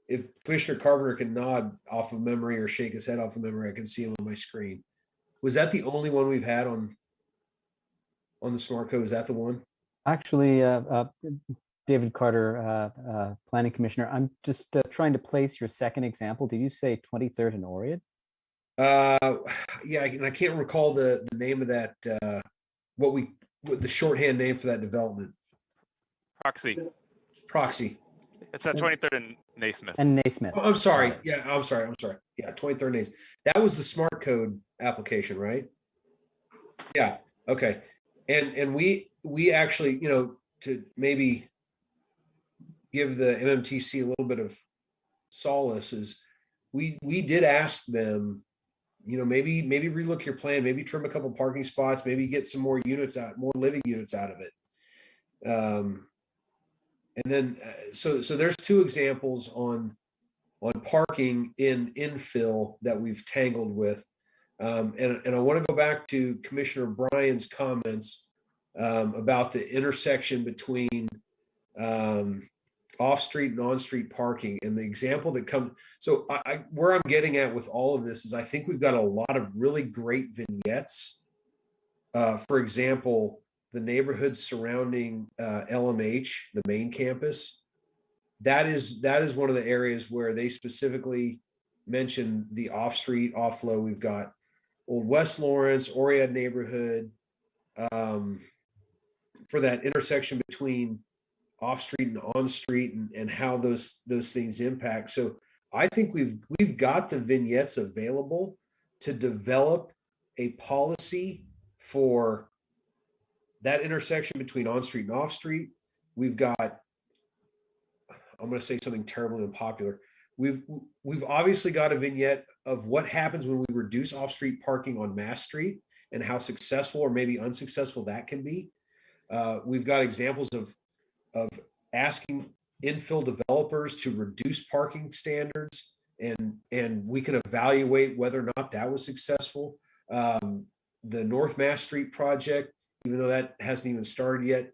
If Commissioner Carpenter can nod off of memory or shake his head off of memory, I can see him on my screen. Was that the only one we've had on the smart code? Is that the one? Actually, David Carter, Planning Commissioner, I'm just trying to place your second example. Did you say 23rd and Oriad? Yeah, and I can't recall the name of that. What the shorthand name for that development? Proxy. It's at 23rd and Naismith. Oh, I'm sorry. Yeah, I'm sorry. Yeah, 23rd Naismith. That was the smart code application, right? Yeah. Okay. And we actually, to maybe give the MMTC a little bit of solace, is we did ask them, maybe relook your plan, maybe trim a couple parking spots, maybe get some more living units out of it. And then, so there's two examples on parking in infill that we've tangled with. And I want to go back to Commissioner Bryan's comments about the intersection between off-street and on-street parking, and the example that comes. So where I'm getting at with all of this is I think we've got a lot of really great vignettes. For example, the neighborhoods surrounding LMH, the main campus, that is one of the areas where they specifically mention the off-street, off-flow. We've got Old West Lawrence, Oriad neighborhood, for that intersection between off-street and on-street, and how those things impact. So I think we've got the vignettes available to develop a policy for that intersection between on-street and off-street. We've got, I'm going to say something terribly unpopular. we've obviously got a vignette of what happens when we reduce off-street parking on Mass Street and how successful or maybe unsuccessful that can be. We've got examples of asking infill developers to reduce parking standards, and we can evaluate whether or not that was successful. The North Mass Street project, even though that hasn't even started yet,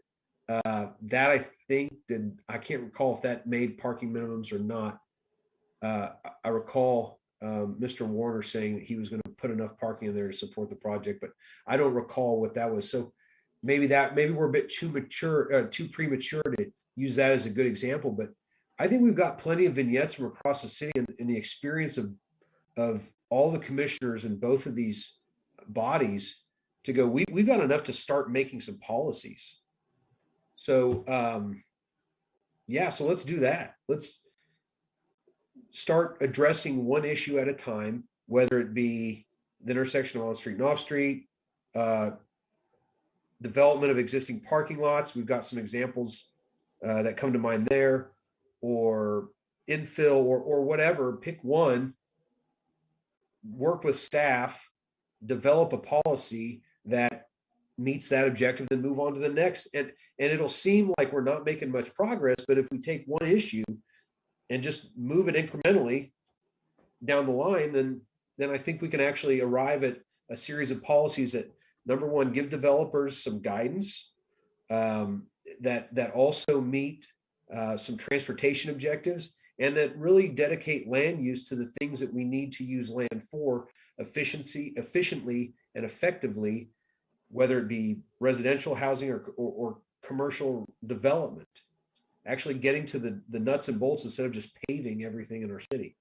that I think that I can't recall if that made parking minimums or not. I recall Mr. Warner saying that he was going to put enough parking in there to support the project, but I don't recall what that was. So maybe we're a bit too premature to use that as a good example. But I think we've got plenty of vignettes from across the city and the experience of all the commissioners in both of these bodies to go. We've got enough to start making some policies. So yeah, so let's do that. Let's start addressing one issue at a time, whether it be the intersection of on-street and off-street, development of existing parking lots. We've got some examples that come to mind there, or infill or whatever. Pick one, work with staff, develop a policy that meets that objective, then move on to the next. And it'll seem like we're not making much progress, but if we take one issue and just move it incrementally down the line, then I think we can actually arrive at a series of policies that, number one, give developers some guidance, that also meet some transportation objectives, and that really dedicate land use to the things that we need to use land for efficiently and effectively, whether it be residential housing or commercial development. Actually getting to the nuts and bolts instead of just paving everything in our city.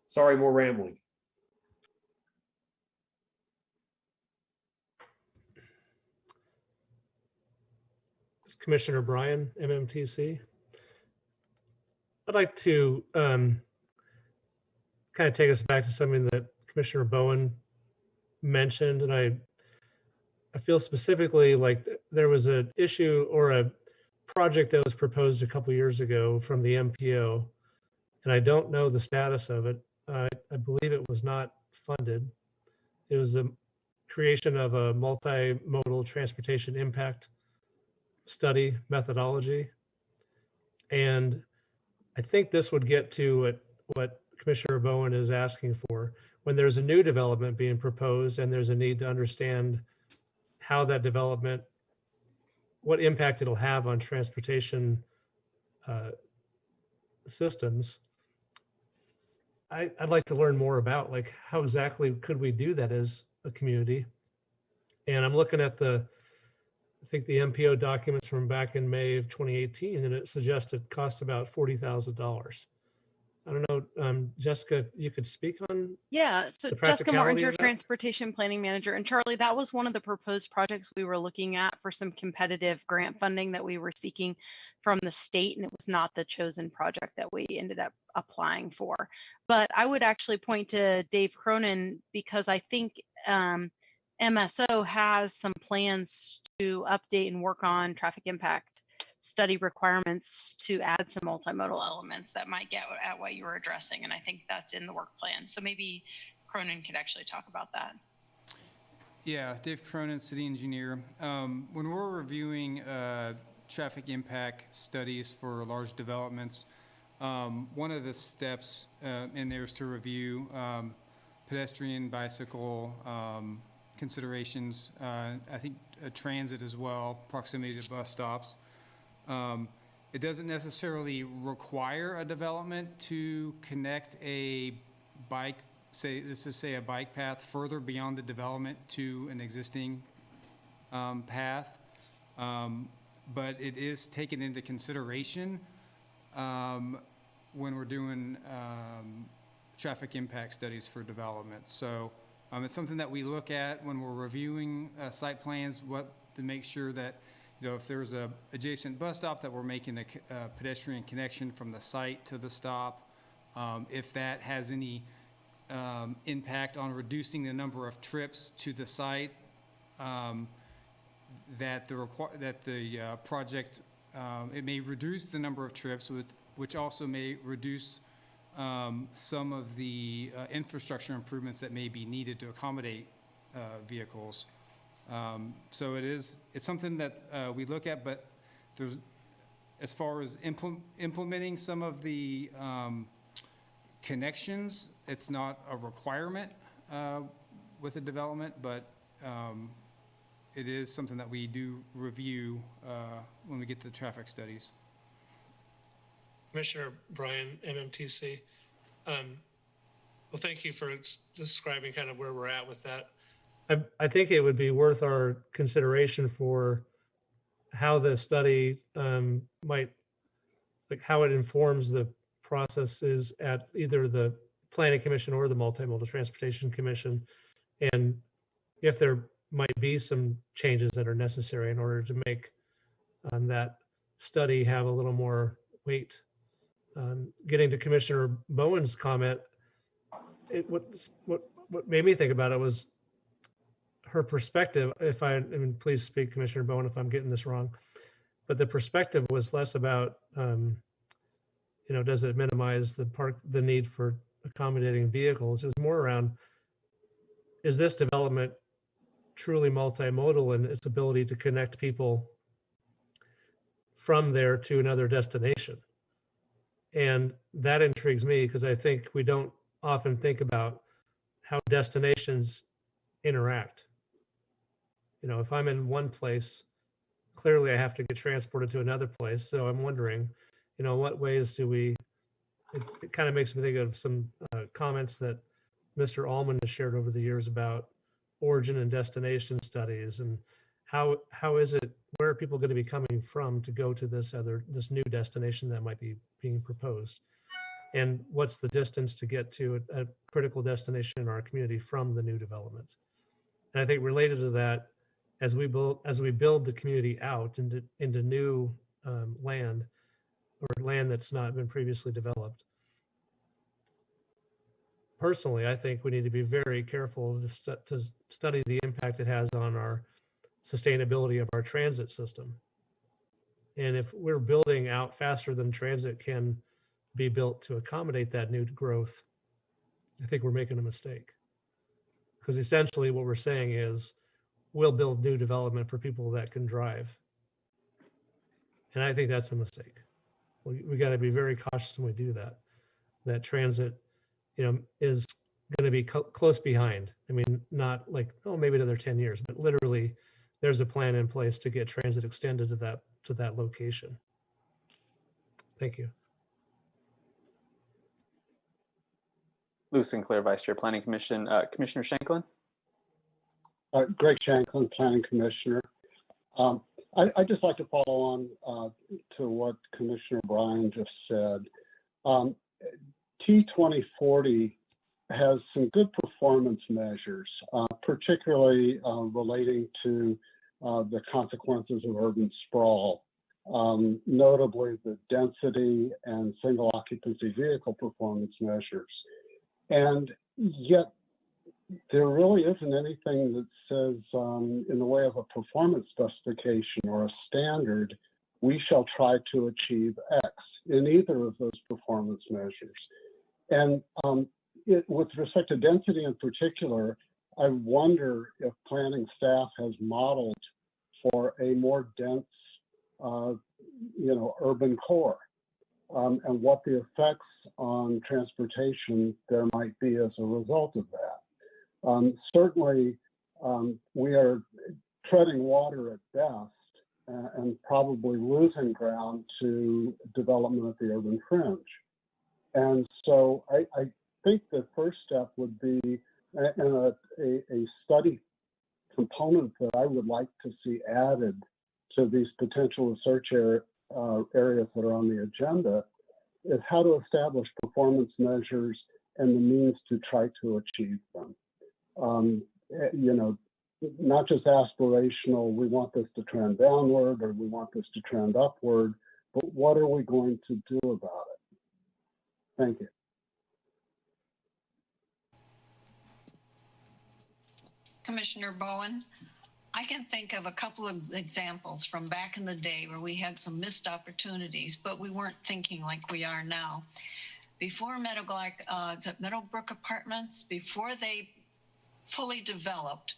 Sorry, more rambling. Commissioner Bryan, MMTC. I'd like to kind of take us back to something that Commissioner Bowen mentioned, and I feel specifically like there was an issue or a project that was proposed a couple years ago from the MPO, and I don't know the status of it. I believe it was not funded. It was the creation of a multimodal transportation impact study methodology. And I think this would get to what Commissioner Bowen is asking for. When there's a new development being proposed and there's a need to understand how that development, what impact it'll have on transportation systems, I'd like to learn more about, like, how exactly could we do that as a community. And I'm looking at I think the MPO documents from back in May of 2018, and it suggested cost about $40,000. I don't know, Jessica, you could speak on. Yeah, so the Jessica practicality Mortinger, of that? Transportation Planning Manager, and Charlie, that was one of the proposed projects we were looking at for some competitive grant funding that we were seeking from the state, and it was not the chosen project that we ended up applying for. But I would actually point to Dave Cronin, because I think MSO has some plans to update and work on traffic impact study requirements to add some multimodal elements that might get at what you were addressing. And I think that's in the work plan. So maybe Cronin could actually talk about that. Yeah, Dave Cronin, city engineer. When we're reviewing traffic impact studies for large developments, one of the steps in there is to review pedestrian, bicycle considerations. I think transit as well, proximity to bus stops. It doesn't necessarily require a development to connect a bike, let's just say a bike path further beyond the development to an existing path. But it is taken into consideration when we're doing traffic impact studies for development. So it's something that we look at when we're reviewing site plans, to make sure that, if there's a adjacent bus stop, that we're making a pedestrian connection from the site to the stop. If that has any impact on reducing the number of trips to the site, that the project, it may reduce the number of trips, which also may reduce some of the infrastructure improvements that may be needed to accommodate vehicles. So it's something that we look at, but there's, as far as implementing some of the connections, it's not a requirement with the development, but it is something that we do review when we get to the traffic studies. Commissioner Bryan, MMTC. Well, thank you for describing kind of where we're at with that. I think it would be worth our consideration for how the study might, like how it informs the processes at either the Planning Commission or the Multimodal Transportation Commission, and if there might be some changes that are necessary in order to make that study have a little more weight. Getting to Commissioner Bowen's comment, what made me think about it was her perspective. I mean, please speak, Commissioner Bowen, if I'm getting this wrong, but the perspective was less about, does it minimize the need for accommodating vehicles? It was more around, is this development truly multimodal in its ability to connect people from there to another destination? And that intrigues me because I think we don't often think about how destinations interact. If I'm in one place, clearly I have to get transported to another place. So I'm wondering, what ways do we, it kind of makes me think of some comments that Mr. Almon has shared over the years about origin and destination studies, and how is it, where are people going to be coming from to go to this new destination that might be being proposed? And what's the distance to get to a critical destination in our community from the new development? And I think related to that, as we build the community out into new land, or land that's not been previously developed, personally, I think we need to be very careful to study the impact it has on our sustainability of our transit system. And if we're building out faster than transit can be built to accommodate that new growth, I think we're making a mistake. Because essentially what we're saying is, we'll build new development for people that can drive. And I think that's a mistake. We got to be very cautious when we do that. That transit, is going to be close behind. I mean, not like, maybe another 10 years, but literally there's a plan in place to get transit extended to that location. Thank you. Lou Sinclair, Vice Chair, Planning Commission. Commissioner Shanklin? Greg Shanklin, Planning Commissioner. I'd just like to follow on to what Commissioner Bryan just said. T2040 has some good performance measures, particularly relating to the consequences of urban sprawl, notably the density and single occupancy vehicle performance measures. And yet, there really isn't anything that says in the way of a performance specification or a standard, we shall try to achieve X in either of those performance measures. And with respect to density in particular, I wonder if planning staff has modeled for a more dense, urban core, and what the effects on transportation there might be as a result of that. Certainly, we are treading water at best and probably losing ground to development at the urban fringe. And so I think the first step would be a study component that I would like to see added to these potential research areas that are on the agenda is how to establish performance measures and the means to try to achieve them. Not just aspirational, we want this to trend downward or we want this to trend upward, but what are we going to do about it? Thank you. Commissioner Bowen, I can think of a couple of examples from back in the day where we had some missed opportunities, but we weren't thinking like we are now. before Meadowbrook Apartments, before they fully developed,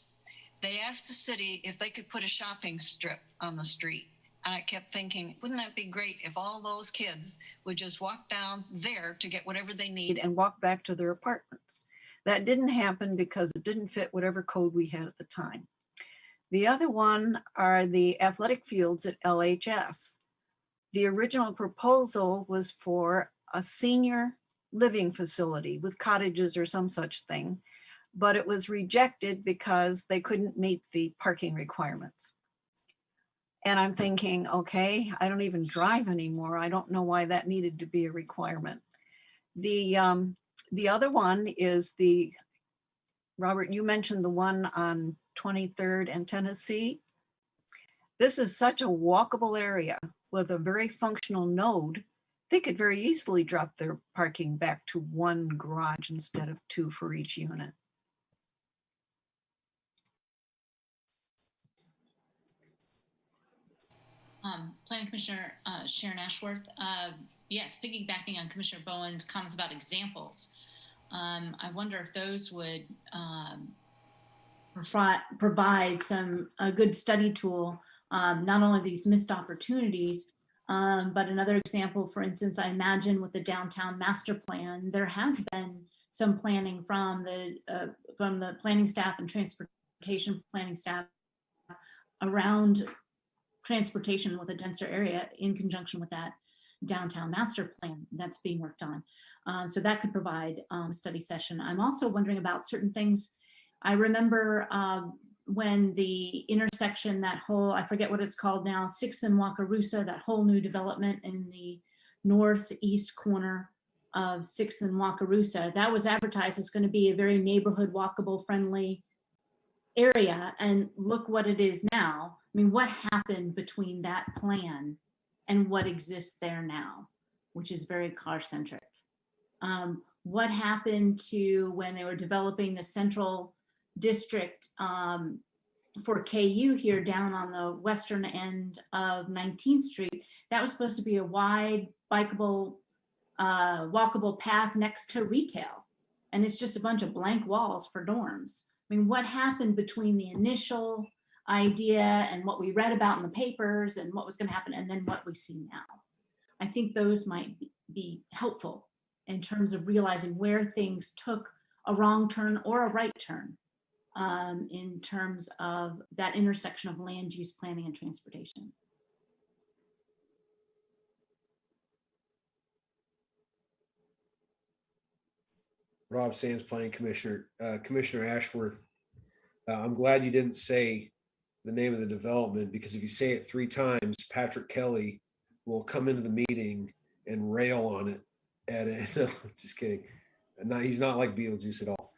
they asked the city if they could put a shopping strip on the street. And I kept thinking, wouldn't that be great if all those kids would just walk down there to get whatever they need and walk back to their apartments? That didn't happen because it didn't fit whatever code we had at the time. The other one are the athletic fields at LHS. The original proposal was for a senior living facility with cottages or some such thing, but it was rejected because they couldn't meet the parking requirements. And I'm thinking, okay, I don't even drive anymore. I don't know why that needed to be a requirement. The other one is Robert, you mentioned the one on 23rd and Tennessee. This is such a walkable area with a very functional node. They could very easily drop their parking back to one garage instead of two for each unit. Planning Commissioner Sharon Ashworth. Yes, piggybacking on Commissioner Bowen's comments about examples. I wonder if those would provide a good study tool, not only these missed opportunities, but another example, for instance, I imagine with the downtown master plan, there has been some planning from the planning staff and transportation planning staff around transportation with a denser area in conjunction with that downtown master plan that's being worked on. So that could provide a study session. I'm also wondering about certain things. I remember when the intersection, that whole, I forget what it's called now, 6th and Wakarusa, that whole new development in the northeast corner of 6th and Wakarusa, that was advertised as going to be a very neighborhood walkable friendly area. And look what it is now. I mean, what happened between that plan and what exists there now, which is very car centric? What happened to when they were developing the central district for KU here down on the western end of 19th Street? That was supposed to be a wide, bikeable, walkable path next to retail. And it's just a bunch of blank walls for dorms. I mean, what happened between the initial idea and what we read about in the papers and what was going to happen and then what we see now? I think those might be helpful in terms of realizing where things took a wrong turn or a right turn in terms of that intersection of land use planning and transportation. Rob Sands, Planning Commissioner. Commissioner Ashworth, I'm glad you didn't say the name of the development, because if you say it 3 times, Patrick Kelly will come into the meeting and rail on it. No, just kidding. He's not like Beetlejuice at all.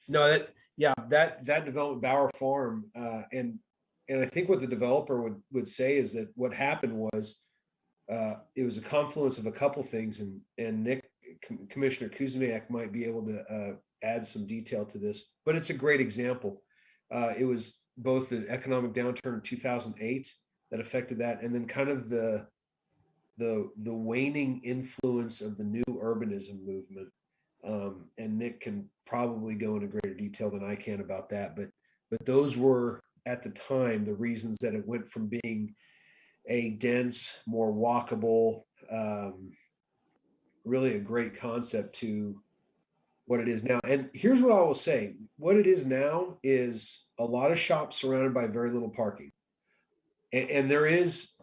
That development, Bauer Farm, and I think what the developer would say is that what happened was it was a confluence of a couple things, and Nick, Commissioner Kuzmyak, might be able to add some detail to this, but it's a great example. It was both the economic downturn in 2008 that affected that, and then kind of the waning influence of the new urbanism movement. And Nick can probably go into greater detail than I can about that, but those were at the time the reasons that it went from being a dense, more walkable, really a great concept to what it is now. And here's what I will say: what it is now is a lot of shops surrounded by very little parking, and there is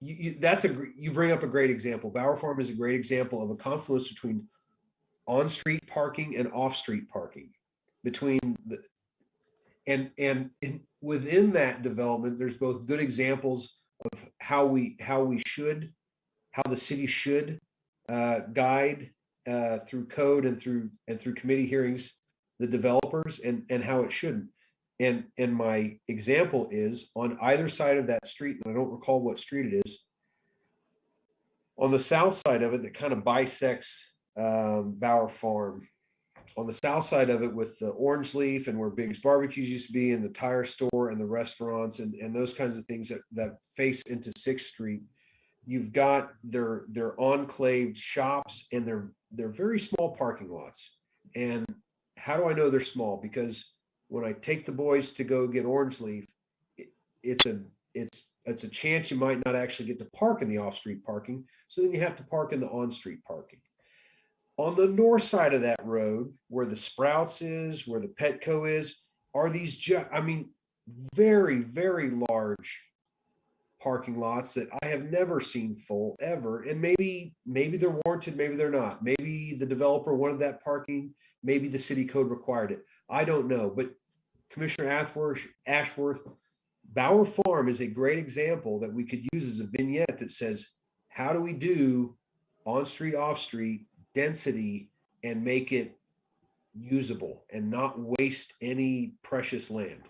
you bring up a great example. Bauer Farm is a great example of a confluence between on-street parking and off-street parking. Within that development, there's both good examples of how the city should guide through code and through committee hearings the developers, and how it shouldn't. And my example is on either side of that street, and I don't recall what street it is, on the south side of it that kind of bisects Bauer Farm. On the south side of it with the Orange Leaf and where Biggs Barbecues used to be, and the tire store and the restaurants and those kinds of things that face into 6th Street, you've got their enclaved shops, and they're very small parking lots. And how do I know they're small? Because when I take the boys to go get orange leaf, it's a chance you might not actually get to park in the off-street parking. So then you have to park in the on-street parking. On the north side of that road, where the Sprouts is, where the Petco is, are these very, very large parking lots that I have never seen full ever. And maybe they're warranted, maybe they're not. Maybe the developer wanted that parking, maybe the city code required it. I don't know. But Commissioner Ashworth, Bower Farm is a great example that we could use as a vignette that says, how do we do on-street, off-street density and make it usable and not waste any precious land?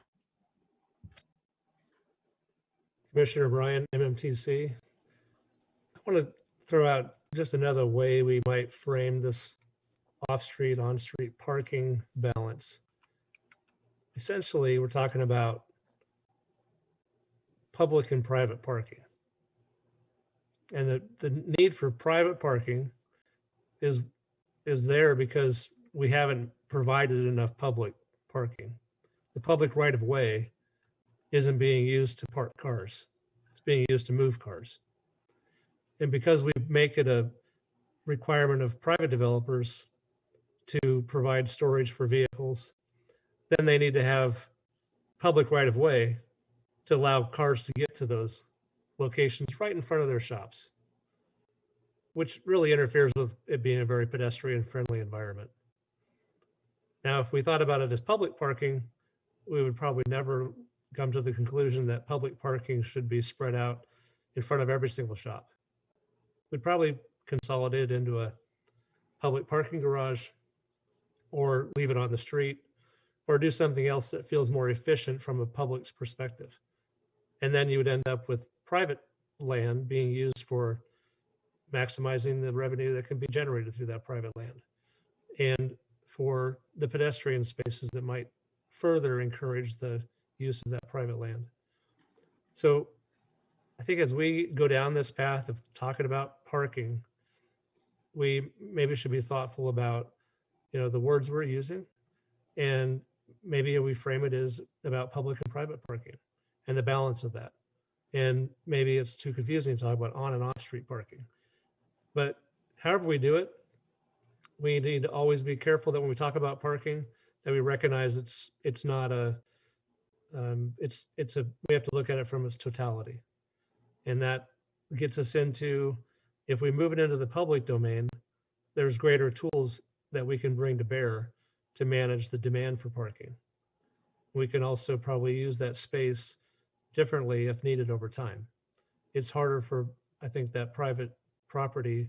Commissioner Bryan, MMTC. I want to throw out just another way we might frame this off-street, on-street parking balance. Essentially, we're talking about public and private parking. And the need for private parking is there because we haven't provided enough public parking. The public right-of-way isn't being used to park cars. It's being used to move cars. And because we make it a requirement of private developers to provide storage for vehicles, then they need to have public right-of-way to allow cars to get to those locations right in front of their shops, which really interferes with it being a very pedestrian-friendly environment. Now, if we thought about it as public parking, we would probably never come to the conclusion that public parking should be spread out in front of every single shop. We'd probably consolidate it into a public parking garage, or leave it on the street, or do something else that feels more efficient from a public's perspective. And then you would end up with private land being used for maximizing the revenue that can be generated through that private land, and for the pedestrian spaces that might further encourage the use of that private land. So I think as we go down this path of talking about parking, we maybe should be thoughtful about, the words we're using, and maybe we frame it as about public and private parking and the balance of that. And maybe it's too confusing to talk about on and off street parking. But however we do it, we need to always be careful that when we talk about parking, that we recognize it's not a we have to look at it from its totality. And that gets us into, if we move it into the public domain, there's greater tools that we can bring to bear to manage the demand for parking. We can also probably use that space differently if needed over time. It's harder for, I think, that private property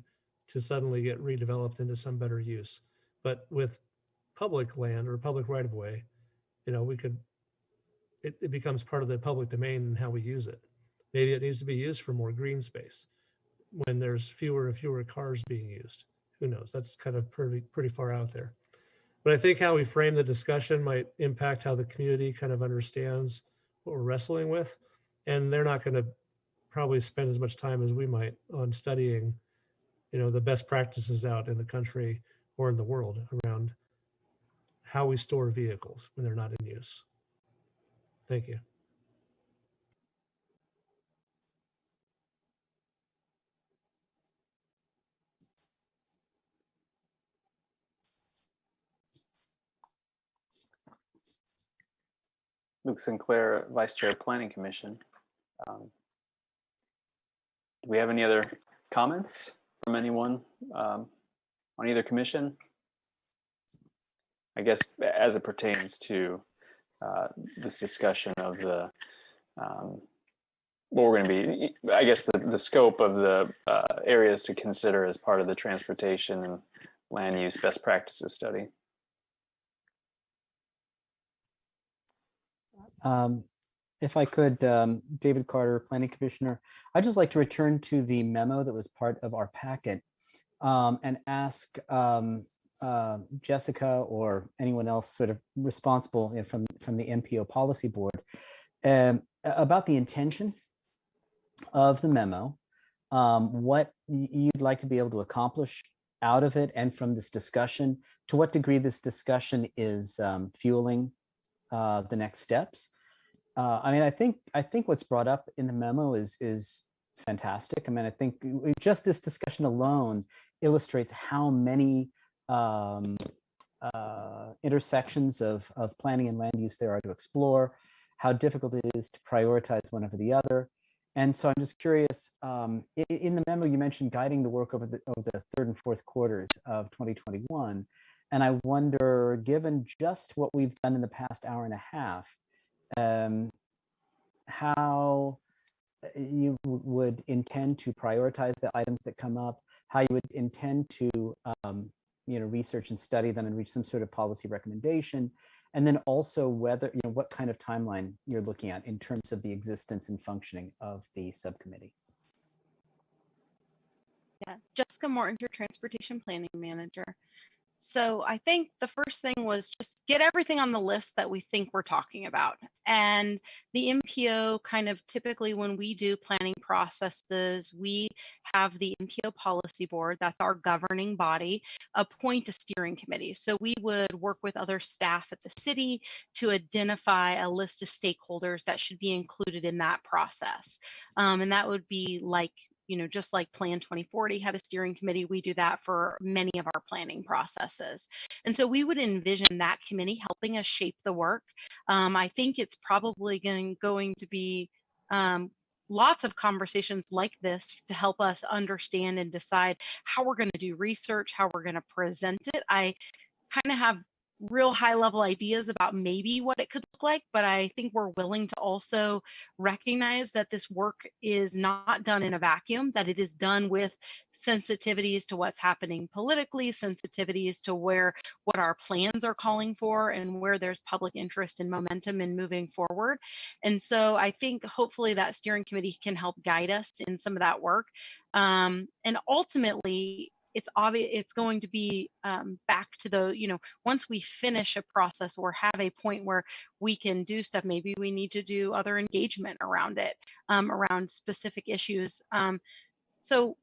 to suddenly get redeveloped into some better use. But with public land or public right-of-way, it becomes part of the public domain and how we use it. Maybe it needs to be used for more green space when there's fewer and fewer cars being used. Who knows? That's kind of pretty far out there. But I think how we frame the discussion might impact how the community kind of understands what we're wrestling with. And they're not going to probably spend as much time as we might on studying, the best practices out in the country or in the world around how we store vehicles when they're not in use. Thank you. Luke Sinclair, Vice Chair, Planning Commission. Do we have any other comments from anyone on either commission? I guess as it pertains to this discussion of the what we're going to be, I guess the scope of the areas to consider as part of the transportation and land use best practices study. If I could, David Carter, Planning Commissioner, I'd just like to return to the memo that was part of our packet and ask Jessica or anyone else sort of responsible from the MPO Policy Board about the intention of the memo what you'd like to be able to accomplish out of it, and from this discussion, to what degree this discussion is fueling the next steps. I mean, I think what's brought up in the memo is fantastic. I mean, I think just this discussion alone illustrates how many intersections of planning and land use there are to explore, how difficult it is to prioritize one over the other. And so I'm just curious, in the memo, you mentioned guiding the work over the third and fourth quarters of 2021. And I wonder, given just what we've done in the past hour and a half, how you would intend to prioritize the items that come up, how you would intend to research and study them and reach some sort of policy recommendation, and then also whether, what kind of timeline you're looking at in terms of the existence and functioning of the subcommittee. Yeah, Jessica Mortinger, Transportation Planning Manager. So I think the first thing was just get everything on the list that we think we're talking about. And the MPO kind of typically when we do planning processes, we have the MPO policy board, that's our governing body, appoint a steering committee. So we would work with other staff at the city to identify a list of stakeholders that should be included in that process. And that would be like, just like Plan 2040 had a steering committee, we do that for many of our planning processes. And so we would envision that committee helping us shape the work. I think it's probably going to be lots of conversations like this to help us understand and decide how we're going to do research, how we're going to present it. I kind of have real high level ideas about maybe what it could look like, but I think we're willing to also recognize that this work is not done in a vacuum, that it is done with sensitivities to what's happening politically, sensitivities to what our plans are calling for, and where there's public interest and momentum in moving forward. And so I think hopefully that steering committee can help guide us in some of that work. And ultimately, it's obvious it's going to be back to the, once we finish a process or have a point where we can do stuff, maybe we need to do other engagement around it, around specific issues. So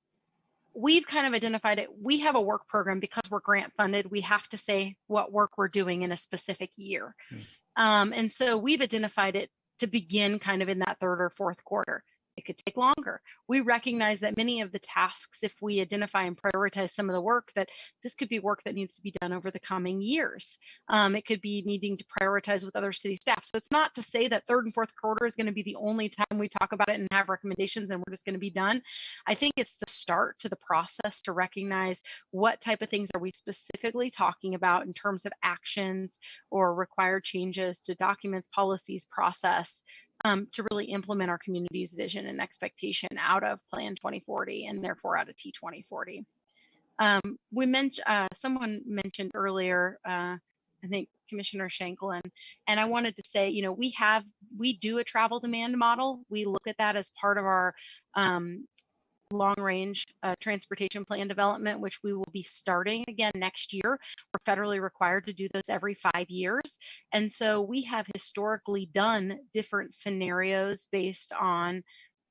we've kind of identified it. We have a work program because we're grant funded. We have to say what work we're doing in a specific year. And so we've identified it to begin kind of in that third or fourth quarter. It could take longer. We recognize that many of the tasks, if we identify and prioritize some of the work, that this could be work that needs to be done over the coming years. It could be needing to prioritize with other city staff. So it's not to say that third and fourth quarter is going to be the only time we talk about it and have recommendations and we're just going to be done. I think it's the start to the process to recognize what type of things are we specifically talking about in terms of actions or required changes to documents, policies, process, to really implement our community's vision and expectation out of Plan 2040 and therefore out of T2040. Someone mentioned earlier, I think Commissioner Shanklin, and I wanted to say, we do a travel demand model. We look at that as part of our long-range transportation plan development, which we will be starting again next year. We're federally required to do those every 5 years. And so we have historically done different scenarios based on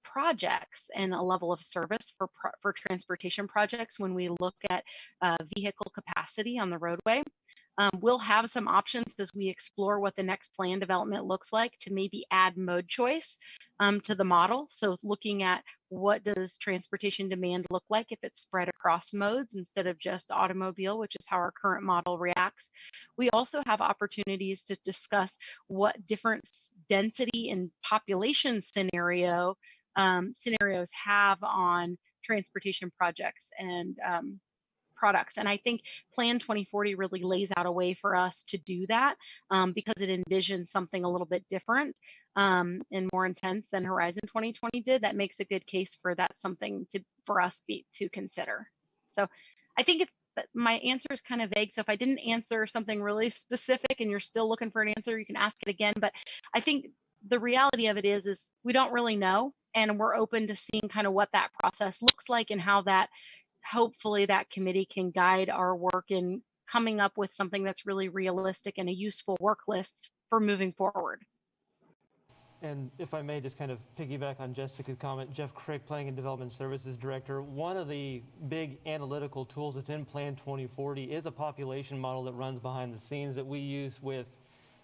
projects and a level of service for transportation projects when we look at vehicle capacity on the roadway. We'll have some options as we explore what the next plan development looks like to maybe add mode choice to the model. So looking at what does transportation demand look like if it's spread across modes instead of just automobile, which is how our current model reacts. We also have opportunities to discuss what different density and population scenarios have on transportation projects and products. And I think Plan 2040 really lays out a way for us to do that because it envisions something a little bit different and more intense than Horizon 2020 did. That makes a good case for that something for us to consider. So I think my answer is kind of vague. So if I didn't answer something really specific and you're still looking for an answer, you can ask it again. But I think the reality of it is we don't really know, and we're open to seeing kind of what that process looks like and how that hopefully that committee can guide our work in coming up with something that's really realistic and a useful work list for moving forward. And if I may just kind of piggyback on Jessica's comment, Jeff Crick, Planning and Development Services Director, one of the big analytical tools that's in Plan 2040 is a population model that runs behind the scenes that we use with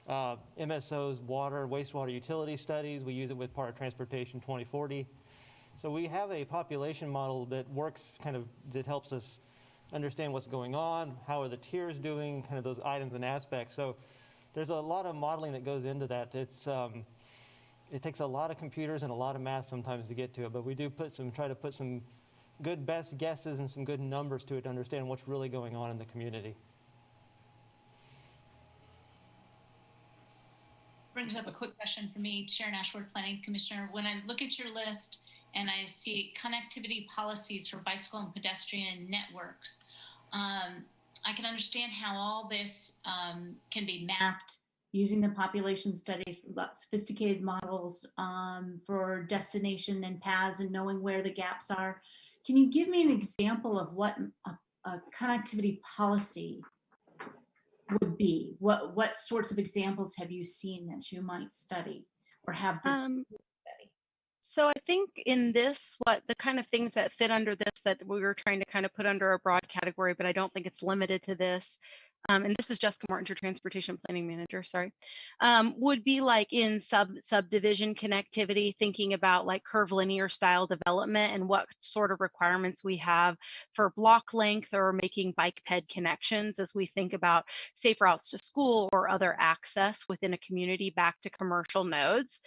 MSO's water, wastewater utility studies. We use it with part of Transportation 2040. So we have a population model that works that helps us understand what's going on, how are the tiers doing, kind of those items and aspects. So there's a lot of modeling that goes into that. It takes a lot of computers and a lot of math sometimes to get to it, but we do try to put some good best guesses and some good numbers to it to understand what's really going on in the community. Brings up a quick question for me, Sharon Ashworth, Planning Commissioner. When I look at your list and I see connectivity policies for bicycle and pedestrian networks, I can understand how all this can be mapped using the population studies, sophisticated models for destination and paths and knowing where the gaps are. Can you give me an example of what a connectivity policy would be? What sorts of examples have you seen that you might study or have this study? So I think in this, what the kind of things that fit under this that we were trying to kind of put under a broad category, but I don't think it's limited to this. And this is Jessica Mortinger, Transportation Planning Manager, sorry, would be like in subdivision connectivity, thinking about like curvilinear style development and what sort of requirements we have for block length or making bike ped connections as we think about safe routes to school or other access within a community back to commercial nodes.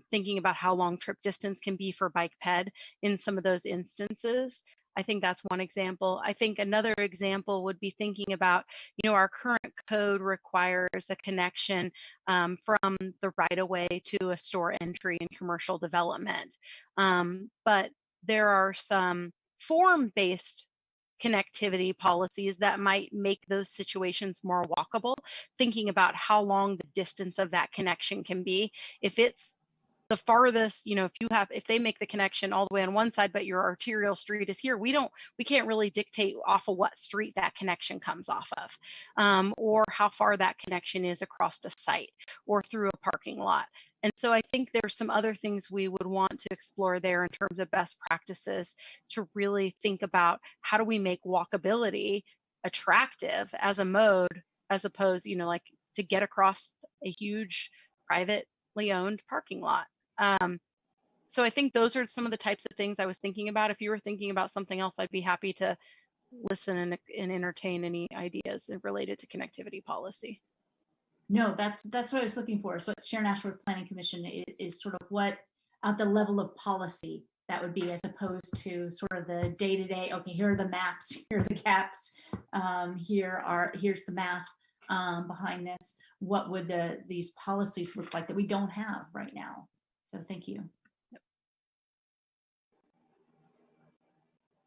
Thinking about how long trip distance can be for bike ped in some of those instances. I think that's one example. I think another example would be thinking about, our current code requires a connection from the right-of-way to a store entry in commercial development. But there are some form-based connectivity policies that might make those situations more walkable, thinking about how long the distance of that connection can be. If it's the farthest, if they make the connection all the way on one side, but your arterial street is here, we can't really dictate off of what street that connection comes off of, or how far that connection is across a site or through a parking lot. And so I think there's some other things we would want to explore there in terms of best practices to really think about how do we make walkability attractive as a mode, as opposed, like to get across a huge privately owned parking lot. So I think those are some of the types of things I was thinking about. If you were thinking about something else, I'd be happy to listen and entertain any ideas related to connectivity policy. No, that's what I was looking for. So what Sharon Ashworth Planning Commission is sort of what at the level of policy that would be, as opposed to sort of the day-to-day, okay, here are the maps, here are the gaps, here's the math behind this. What would these policies look like that we don't have right now? So thank you.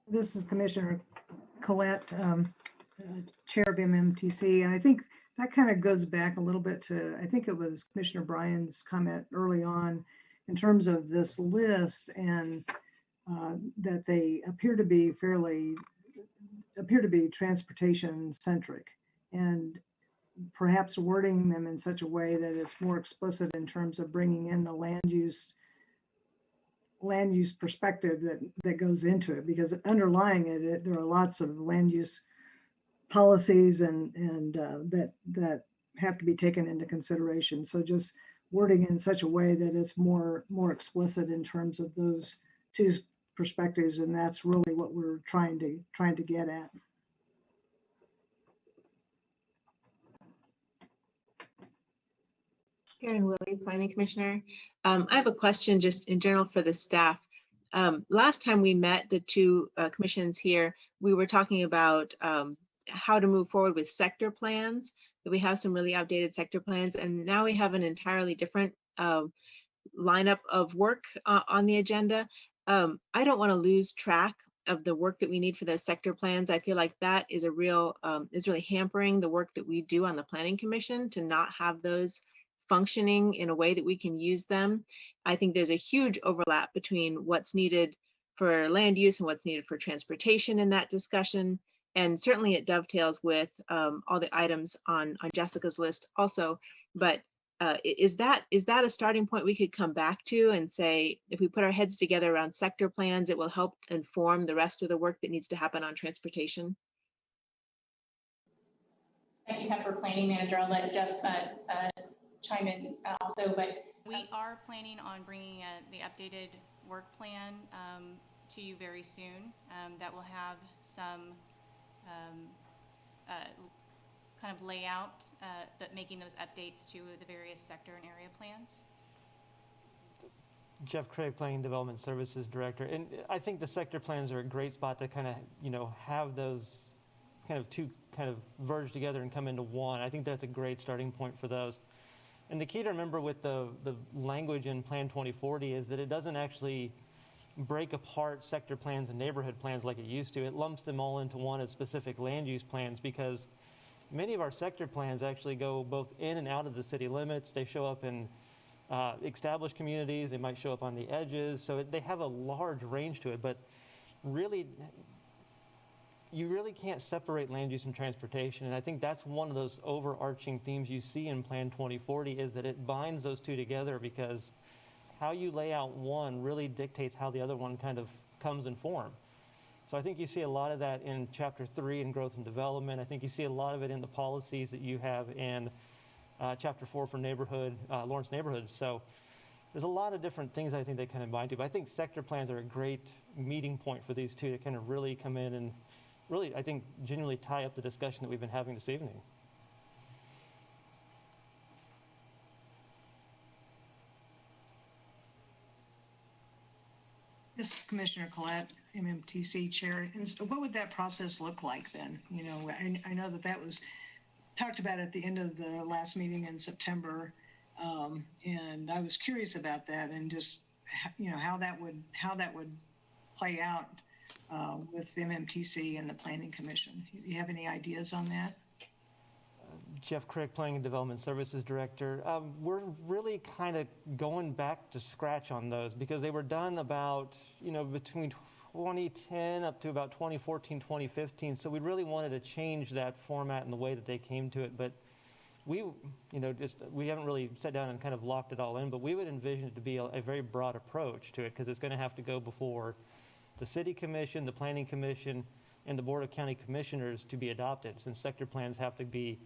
This is Commissioner Collette, Chair of MMTC, and I think that kind of goes back a little bit to, I think it was Commissioner Bryan's comment early on in terms of this list, and that they appear to be transportation centric, and perhaps wording them in such a way that it's more explicit in terms of bringing in the land use perspective that goes into it, because underlying it there are lots of land use policies and that have to be taken into consideration. So just wording in such a way that it's more explicit in terms of those two perspectives, and that's really what we're trying to get at. Erin Willie, Planning Commissioner. I have a question just in general for the staff. Last time we met, the two commissions here, we were talking about how to move forward with sector plans. We have some really outdated sector plans, and now we have an entirely different lineup of work on the agenda. I don't want to lose track of the work that we need for those sector plans. I feel like that is is really hampering the work that we do on the Planning Commission to not have those functioning in a way that we can use them. I think there's a huge overlap between what's needed for land use and what's needed for transportation in that discussion. And certainly it dovetails with all the items on Jessica's list also. But is that a starting point we could come back to and say, if we put our heads together around sector plans, it will help inform the rest of the work that needs to happen on transportation? Thank you, Pepper, Planning Manager. I'll let Jeff chime in also, but we are planning on bringing the updated work plan to you very soon. That will have some kind of layout, but making those updates to the various sector and area plans. Jeff Crick, Planning and Development Services Director. And I think the sector plans are a great spot to kind of, have those kind of two kind of verge together and come into one. I think that's a great starting point for those. And the key to remember with the language in Plan 2040 is that it doesn't actually break apart sector plans and neighborhood plans like it used to. It lumps them all into one as specific land use plans, because many of our sector plans actually go both in and out of the city limits. They show up in established communities. They might show up on the edges. So they have a large range to it, but really, you really can't separate land use and transportation. And I think that's one of those overarching themes you see in Plan 2040, is that it binds those two together, because how you lay out one really dictates how the other one kind of comes in form. So I think you see a lot of that in Chapter 3 in Growth and Development. I think you see a lot of it in the policies that you have in Chapter 4 for neighborhood, Lawrence neighborhoods. So there's a lot of different things I think they kind of bind to. But I think sector plans are a great meeting point for these two to kind of really come in and really, I think, genuinely tie up the discussion that we've been having this evening. This is Commissioner Collette, MMTC Chair. And so what would that process look like then? I know that was talked about at the end of the last meeting in September, and I was curious about that and just how that would play out with the MMTC and the Planning Commission. Do you have any ideas on that? Jeff Crick, Planning and Development Services Director. We're really kind of going back to scratch on those, because they were done about, between 2010 up to about 2014, 2015. So we really wanted to change that format and the way that they came to it. But we haven't really sat down and kind of locked it all in, but we would envision it to be a very broad approach to it, because it's going to have to go before the City Commission, the Planning Commission, and the Board of County Commissioners to be adopted, since sector plans have to be,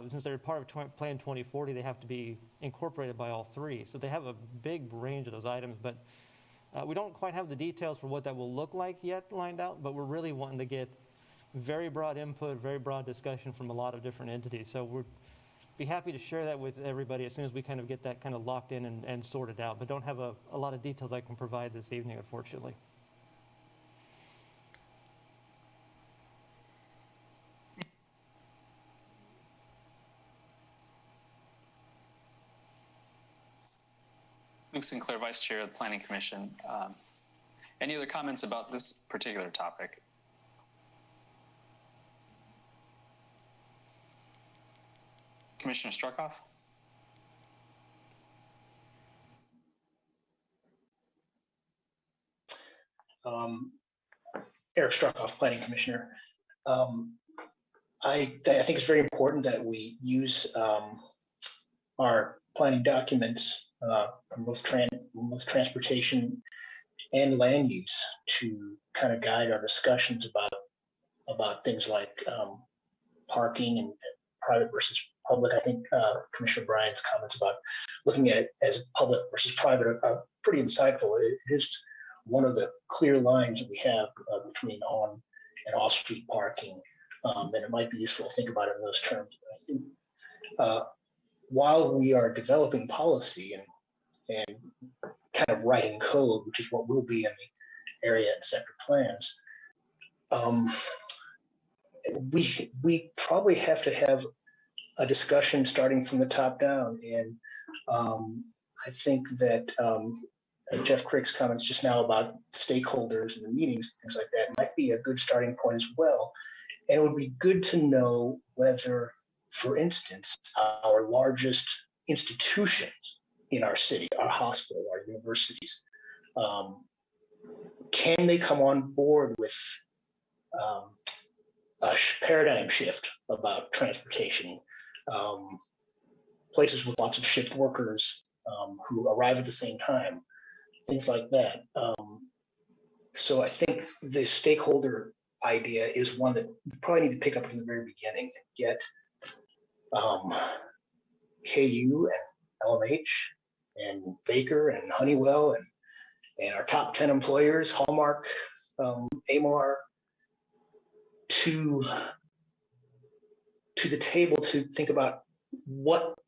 since they're part of Plan 2040, they have to be incorporated by all three. So they have a big range of those items, but we don't quite have the details for what that will look like yet lined out, but we're really wanting to get very broad input, very broad discussion from a lot of different entities. So we'll be happy to share that with everybody as soon as we kind of get that kind of locked in and sorted out, but don't have a lot of details I can provide this evening, unfortunately. Luke Sinclair, Vice Chair of the Planning Commission. Any other comments about this particular topic? Commissioner Struckhoff? Eric Struckhoff, Planning Commissioner. I think it's very important that we use our planning documents, both transportation and land use, to kind of guide our discussions about things like parking and private versus public. I think Commissioner Bryan's comments about looking at it as public versus private are pretty insightful. It is one of the clear lines that we have between on and off-street parking, and it might be useful to think about it in those terms. I think while we are developing policy and kind of writing code, which is what will be in the area and sector plans, we probably have to have a discussion starting from the top down. And I think that Jeff Crick's comments just now about stakeholders and the meetings, things like that, might be a good starting point as well. And it would be good to know whether, for instance, our largest institutions in our city, our hospital, our universities, can they come on board with a paradigm shift about transportation, places with lots of shift workers who arrive at the same time, things like that. So I think the stakeholder idea is one that you probably need to pick up from the very beginning and get KU and LMH and Baker and Honeywell and our top 10 employers, Hallmark, AMAR, to the table to think about what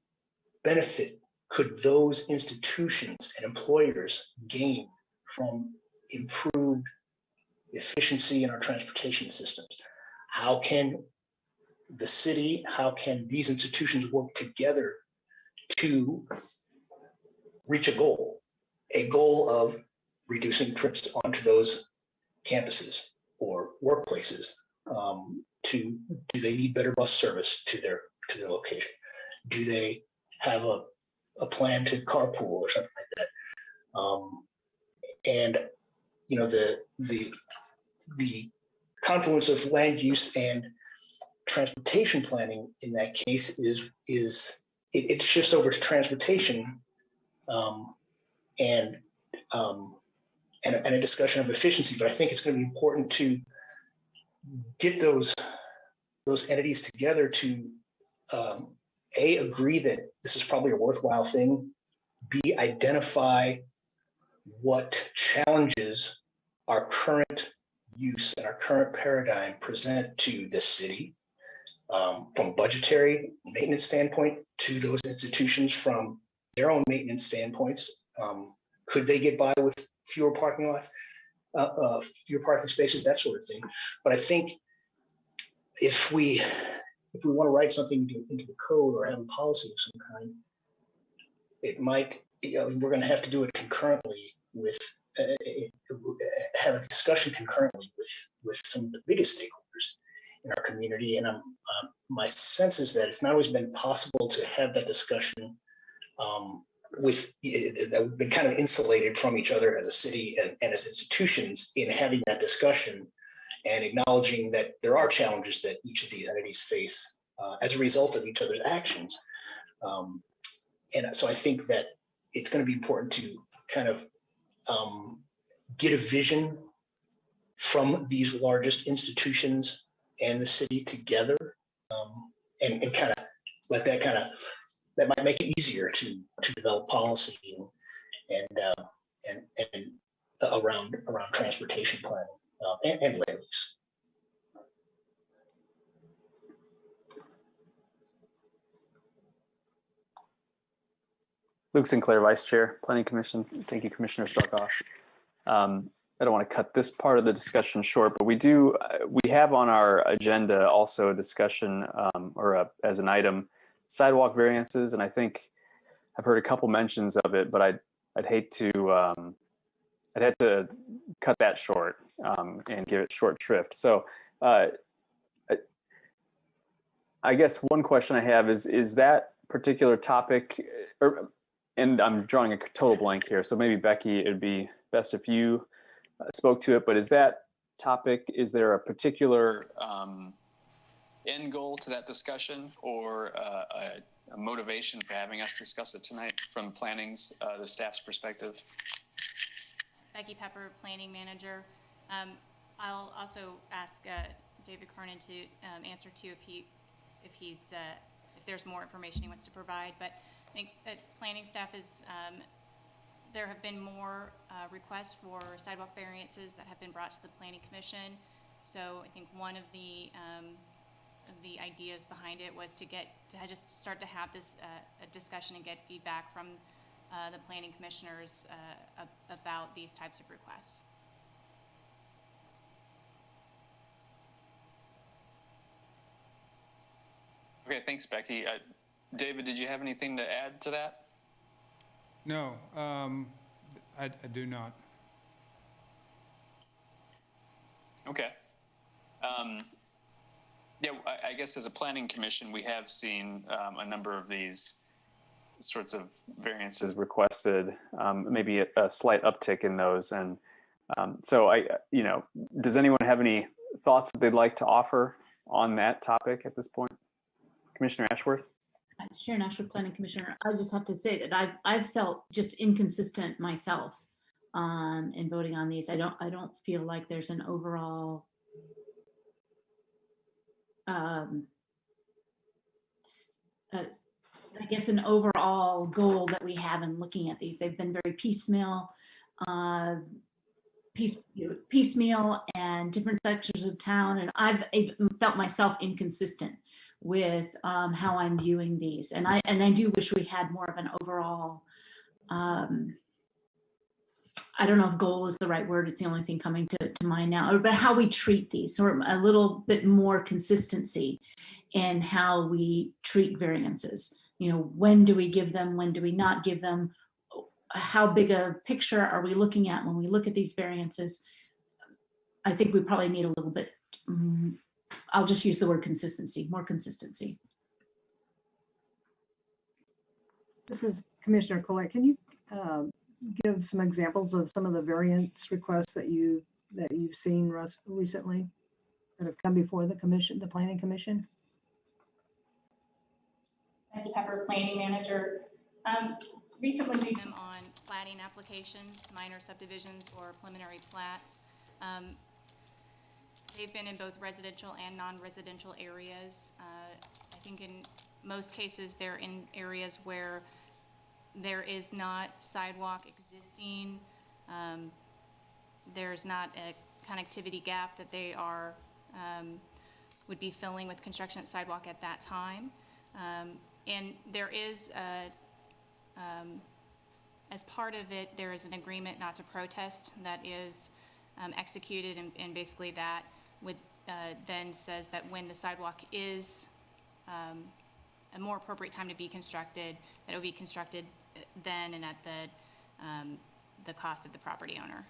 benefit could those institutions and employers gain from improved efficiency in our transportation systems. How can the city, how can these institutions work together to reach a goal of reducing trips onto those campuses or workplaces? Do they need better bus service to their location? Do they have a plan to carpool or something like that? And you know, the confluence of land use and transportation planning in that case it shifts over to transportation and a discussion of efficiency. But I think it's going to be important to get those entities together to agree that this is probably a worthwhile thing, B, identify what challenges our current use and our current paradigm present to this city, from a budgetary maintenance standpoint, to those institutions from their own maintenance standpoints. Could they get by with fewer parking lots, fewer parking spaces, that sort of thing? But I think if we want to write something into the code or have a policy of some kind, it might, we're going to have to do it concurrently with, have a discussion concurrently with some of the biggest stakeholders in our community. And my sense is that it's not always been possible to have that discussion we've been kind of insulated from each other as a city and as institutions in having that discussion and acknowledging that there are challenges that each of these entities face as a result of each other's actions. And so I think that it's going to be important to kind of get a vision from these largest institutions and the city together, and kind of let that might make it easier to develop policy and around transportation planning and land use. Luke Sinclair, Vice Chair, Planning Commission. Thank you, Commissioner Starkoff. I don't want to cut this part of the discussion short, but we have on our agenda also a discussion as an item, sidewalk variances, and I think I've heard a couple mentions of it, but I'd hate to cut that short and give it short shrift. So I guess one question I have is that particular topic, and I'm drawing a total blank here, so maybe Becky, it'd be best if you spoke to it, but is that topic, is there a particular end goal to that discussion or a motivation for having us discuss it tonight from planning's, the staff's perspective? Becky Pepper, Planning Manager. I'll also ask David Cronin to answer too if there's more information he wants to provide. But I think that planning staff is, there have been more requests for sidewalk variances that have been brought to the Planning Commission. So I think one of the ideas behind it was to just start to have this a discussion and get feedback from the planning commissioners about these types of requests. Okay, thanks, Becky. David, did you have anything to add to that? No, I do not. Okay. Yeah, I guess as a planning commission, we have seen a number of these sorts of variances requested, maybe a slight uptick in those. And so does anyone have any thoughts that they'd like to offer on that topic at this point? Commissioner Ashworth? Sharon Ashworth, Planning Commissioner. I just have to say that I've felt just inconsistent myself in voting on these. I don't feel like there's an overall I guess an overall goal that we have in looking at these. They've been very piecemeal, piecemeal and different sections of town. And I've felt myself inconsistent with how I'm viewing these. And I do wish we had more of an overall, I don't know if goal is the right word. It's the only thing coming to mind now, but how we treat these, or a little bit more consistency in how we treat variances. You know, when do we give them? When do we not give them? How big a picture are we looking at when we look at these variances? I think we probably need a little bit, I'll just use the word consistency, more consistency. This is Commissioner Collette. Can you give some examples of some of the variance requests that you've seen recently that have come before the commission, the Planning Commission? Becky Pepper, Planning Manager. Recently we've them on platting applications, minor subdivisions, or preliminary plats. They've been in both residential and non-residential areas. I think in most cases they're in areas where there is not sidewalk existing. There's not a connectivity gap that they are would be filling with construction at sidewalk at that time. And there is as part of it, there is an agreement not to protest that is executed, and basically that would then says that when the sidewalk is a more appropriate time to be constructed, that it will be constructed then and at the cost of the property owner.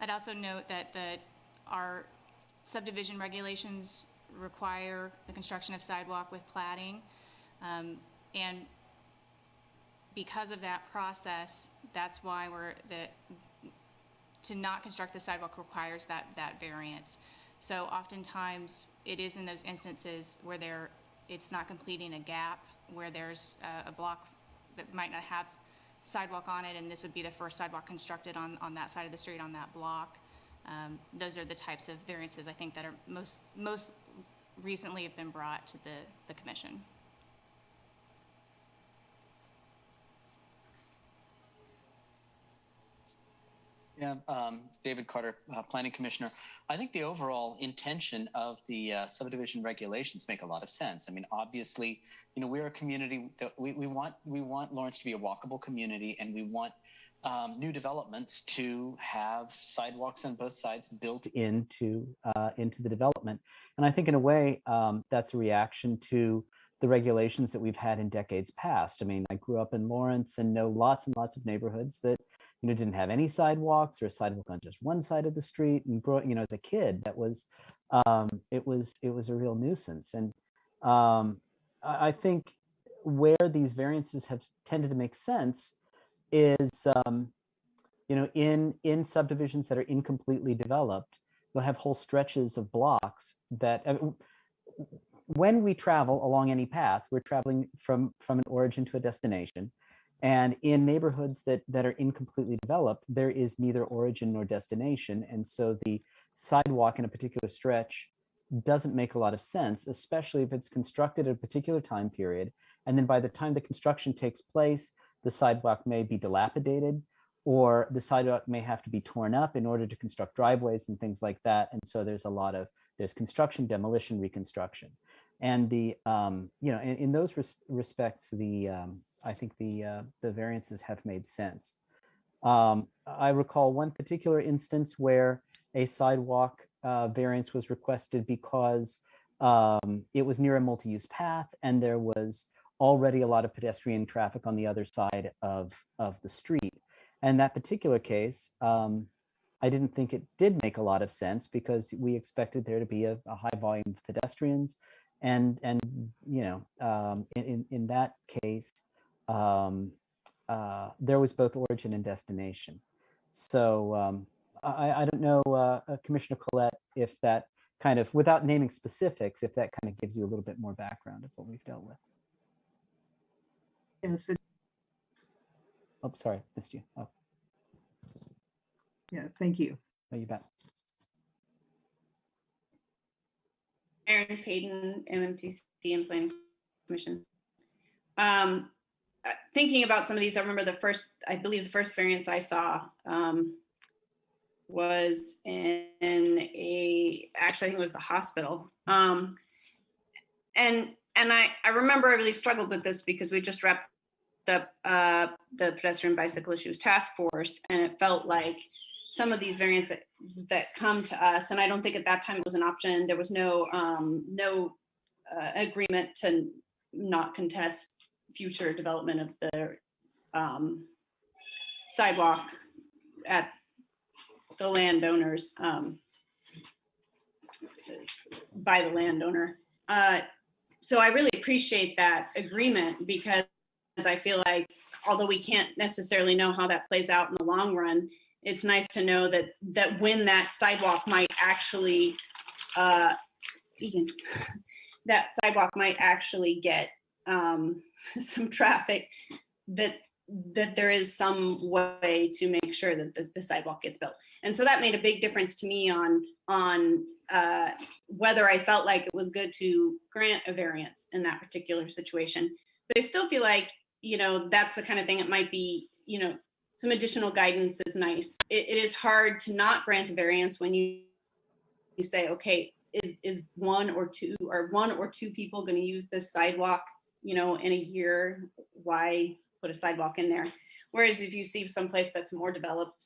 I'd also note that our subdivision regulations require the construction of sidewalk with platting, and because of that process, that's why to not construct the sidewalk requires that variance. So oftentimes it is in those instances where it's not completing a gap, where there's a block that might not have sidewalk on it, and this would be the first sidewalk constructed on that side of the street on that block. Those are the types of variances I think that are most recently have been brought to the commission. Yeah, David Carter, Planning Commissioner. I think the overall intention of the subdivision regulations make a lot of sense. I mean, obviously, you know, we're a community that we want Lawrence to be a walkable community, and we want new developments to have sidewalks on both sides built into the development. And I think in a way that's a reaction to the regulations that we've had in decades past. I mean, I grew up in Lawrence and know lots and lots of neighborhoods that didn't have any sidewalks, or a sidewalk on just one side of the street. And as a kid, that was it was a real nuisance. And I think where these variances have tended to make sense is in subdivisions that are incompletely developed, you'll have whole stretches of blocks that when we travel along any path, we're traveling from an origin to a destination. And in neighborhoods that are incompletely developed, there is neither origin nor destination. And so the sidewalk in a particular stretch doesn't make a lot of sense, especially if it's constructed at a particular time period. And then by the time the construction takes place, the sidewalk may be dilapidated, or the sidewalk may have to be torn up in order to construct driveways and things like that. And so there's construction, demolition, reconstruction. And in those respects, I think the variances have made sense. I recall one particular instance where a sidewalk variance was requested because it was near a multi-use path, and there was already a lot of pedestrian traffic on the other side of the street. And that particular case, I didn't think it did make a lot of sense, because we expected there to be a high volume of pedestrians. And in that case, there was both origin and destination. So I don't know, Commissioner Collette, if that kind of, without naming specifics, if that kind of gives you a little bit more background of what we've dealt with. Yes. Oh, sorry, missed you. Oh, Yeah, thank you. no, you bet. Erin, Paden, MMTC, and Planning Commission. Thinking about some of these, I remember I believe the first variance I saw was in actually I think it was the hospital. And I remember I really struggled with this because we just wrapped up the pedestrian bicycle issues task force, and it felt like some of these variances that come to us, and I don't think at that time it was an option. There was no agreement to not contest future development of the sidewalk at the landowners by the landowner. So I really appreciate that agreement, because I feel like although we can't necessarily know how that plays out in the long run, it's nice to know that when that sidewalk might actually get some traffic, that there is some way to make sure that the sidewalk gets built. And so that made a big difference to me on whether I felt like it was good to grant a variance in that particular situation. But I still feel like, that's the kind of thing it might be, some additional guidance is nice. It is hard to not grant a variance when you say, okay, is one or two people going to use this sidewalk, in a year? Why put a sidewalk in there? Whereas if you see someplace that's more developed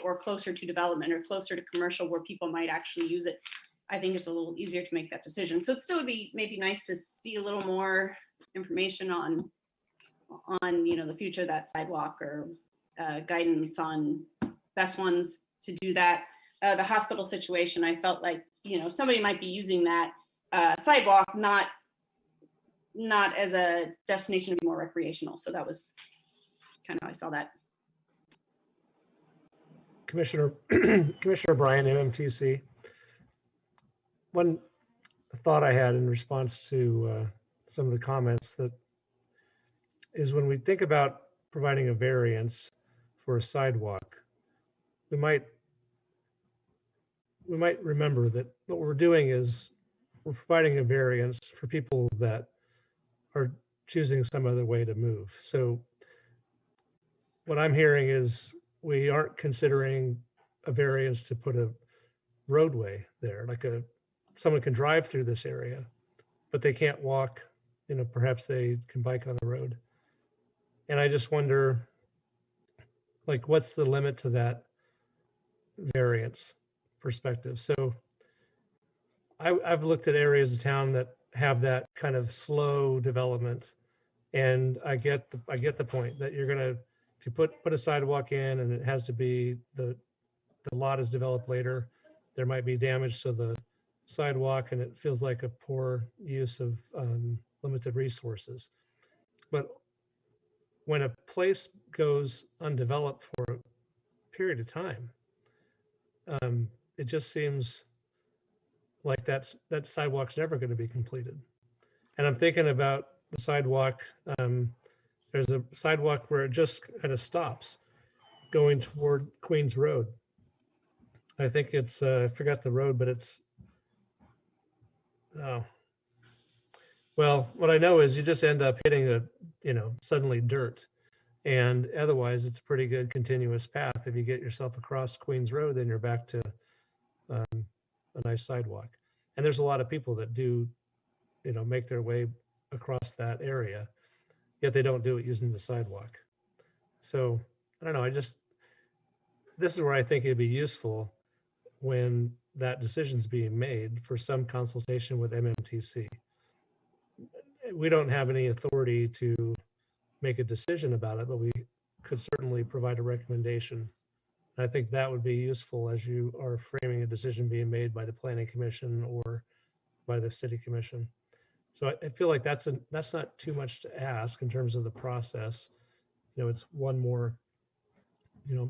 or closer to development or closer to commercial where people might actually use it, I think it's a little easier to make that decision. So it still would be maybe nice to see a little more information on the future of that sidewalk, or guidance on best ones to do that. The hospital situation, I felt like, somebody might be using that sidewalk not as a destination to be more recreational. So that was kind of how I saw that. Commissioner Bryan, MMTC. One thought I had in response to some of the comments that is, when we think about providing a variance for a sidewalk, we might remember that what we're doing is we're providing a variance for people that are choosing some other way to move. So what I'm hearing is we aren't considering a variance to put a roadway there, like someone can drive through this area, but they can't walk, perhaps they can bike on the road. And I just wonder, like, what's the limit to that variance perspective? So I've looked at areas of town that have that kind of slow development, and I get the point that you're gonna, if you put a sidewalk in and it has to be the lot is developed later, there might be damage to the sidewalk, and it feels like a poor use of limited resources. But when a place goes undeveloped for a period of time, it just seems like that sidewalk's never going to be completed. And I'm thinking about the sidewalk. There's a sidewalk where it just kind of stops going toward Queens Road. I think it's, I forgot the road, but it's, oh. Well, what I know is you just end up hitting suddenly dirt. And otherwise it's a pretty good continuous path. If you get yourself across Queens Road, then you're back to a nice sidewalk. And there's a lot of people that do, make their way across that area, yet they don't do it using the sidewalk. So I don't know, this is where I think it'd be useful when that decision's being made for some consultation with MMTC. We don't have any authority to make a decision about it, but we could certainly provide a recommendation. And I think that would be useful as you are framing a decision being made by the Planning Commission or by the City Commission. So I feel like that's not too much to ask in terms of the process. It's one more,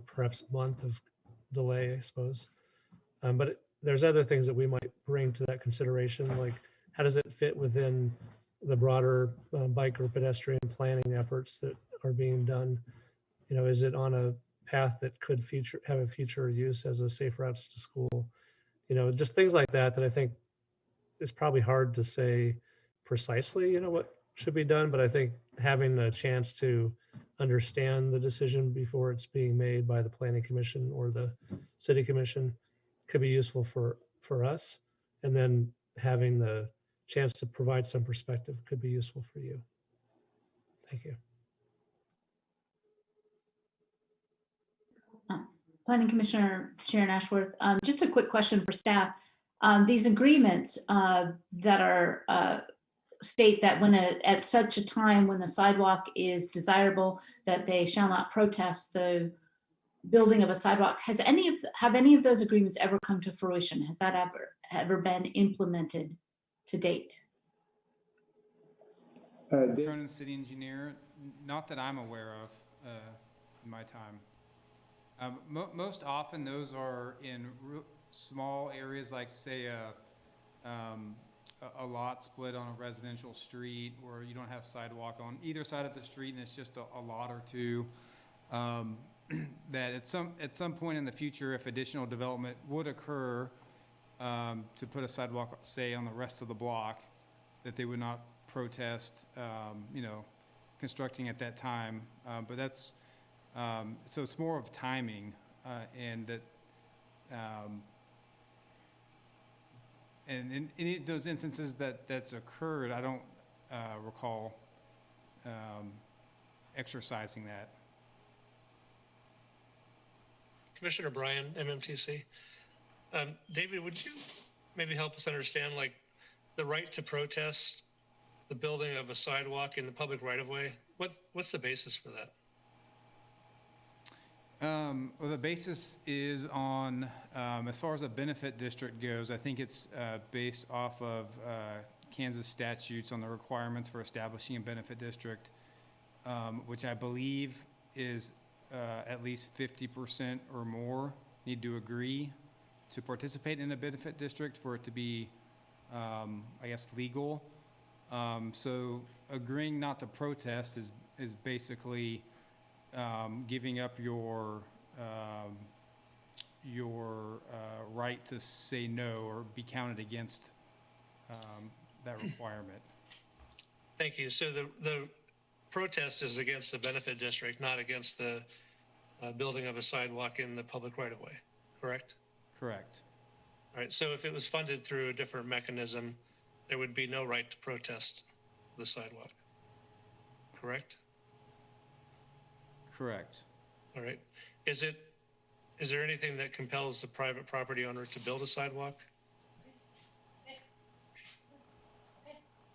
perhaps month of delay, I suppose. But there's other things that we might bring to that consideration, like how does it fit within the broader bike or pedestrian planning efforts that are being done? You know, is it on a path that could have a future use as a safe routes to school? You know, just things like that that I think is probably hard to say precisely, you know, what should be done, but I think having a chance to understand the decision before it's being made by the planning commission or the city commission could be useful for us. And then having the chance to provide some perspective could be useful for you. Thank you. Planning Commissioner Sharon Ashworth, just a quick question for staff. These agreements that are state that when at such a time when the sidewalk is desirable, that they shall not protest the building of a sidewalk. Have any of those agreements ever come to fruition? Has that ever been implemented to date? Cronin City Engineer, not that I'm aware of in my time. Most often those are in small areas, like say a lot split on a residential street where you don't have sidewalk on either side of the street and it's just a lot or two. That at some point in the future, if additional development would occur to put a sidewalk, say, on the rest of the block, that they would not protest, you know, constructing at that time. But that's so it's more of timing, and that. And in any of those instances that's occurred, I don't recall exercising that. Commissioner Bryan, MMTC. David, would you maybe help us understand, like, the right to protest the building of a sidewalk in the public right-of-way? What's the basis for that? Well, the basis is on, as far as a benefit district goes, I think it's based off of Kansas statutes on the requirements for establishing a benefit district, which I believe is at least 50% or more need to agree to participate in a benefit district for it to be, I guess, legal. So agreeing not to protest is basically giving up your right to say no or be counted against that requirement. Thank you. So the protest is against the benefit district, not against the building of a sidewalk in the public right-of-way, correct? Correct. All right. So if it was funded through a different mechanism, there would be no right to protest the sidewalk, correct? Correct. All right. Is there anything that compels the private property owner to build a sidewalk?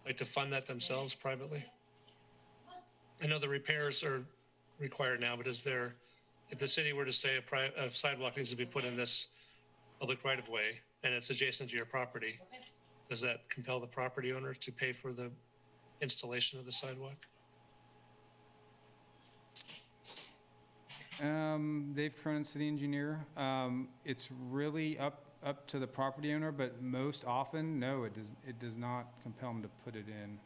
Like to fund that themselves privately? I know the repairs are required now, but if the city were to say a sidewalk needs to be put in this public right-of-way and it's adjacent to your property, does that compel the property owner to pay for the installation of the sidewalk? Dave Cronin, City Engineer. It's really up to the property owner, but most often, no, it does not compel them to put it in.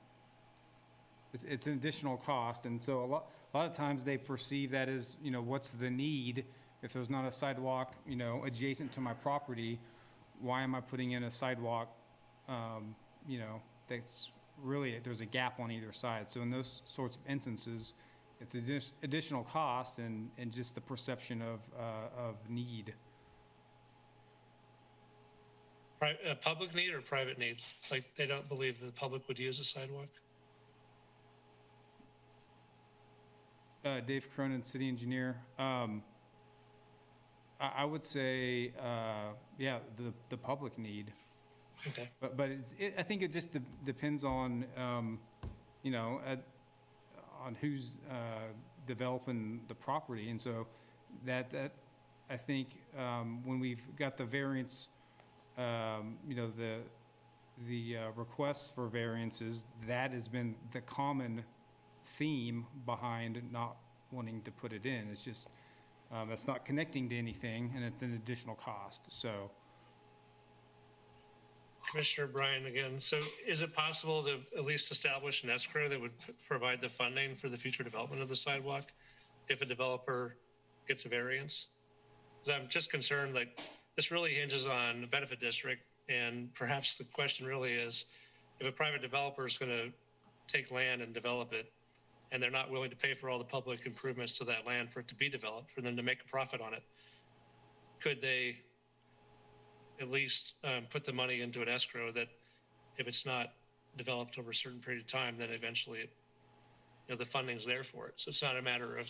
It's an additional cost, and so a lot of times they perceive that as, you know, what's the need? If there's not a sidewalk, you know, adjacent to my property, why am I putting in a sidewalk? You know, that's really, there's a gap on either side. So in those sorts of instances, it's additional cost and just the perception of need. Public need or private need? Like they don't believe the public would use a sidewalk? Dave Cronin, City Engineer. I would say, yeah, the public need. Okay. But I think it just depends on, you know, on who's developing the property. And so that I think when we've got the variance, you know, the requests for variances, that has been the common theme behind not wanting to put it in. It's just, that's not connecting to anything and it's an additional cost. So Commissioner Bryan again. So is it possible to at least establish an escrow that would provide the funding for the future development of the sidewalk if a developer gets a variance? Because I'm just concerned that this really hinges on the benefit district, and perhaps the question really is, if a private developer is going to take land and develop it, and they're not willing to pay for all the public improvements to that land for it to be developed, for them to make a profit on it, could they at least put the money into an escrow that if it's not developed over a certain period of time, then eventually the funding's there for it. So it's not a matter of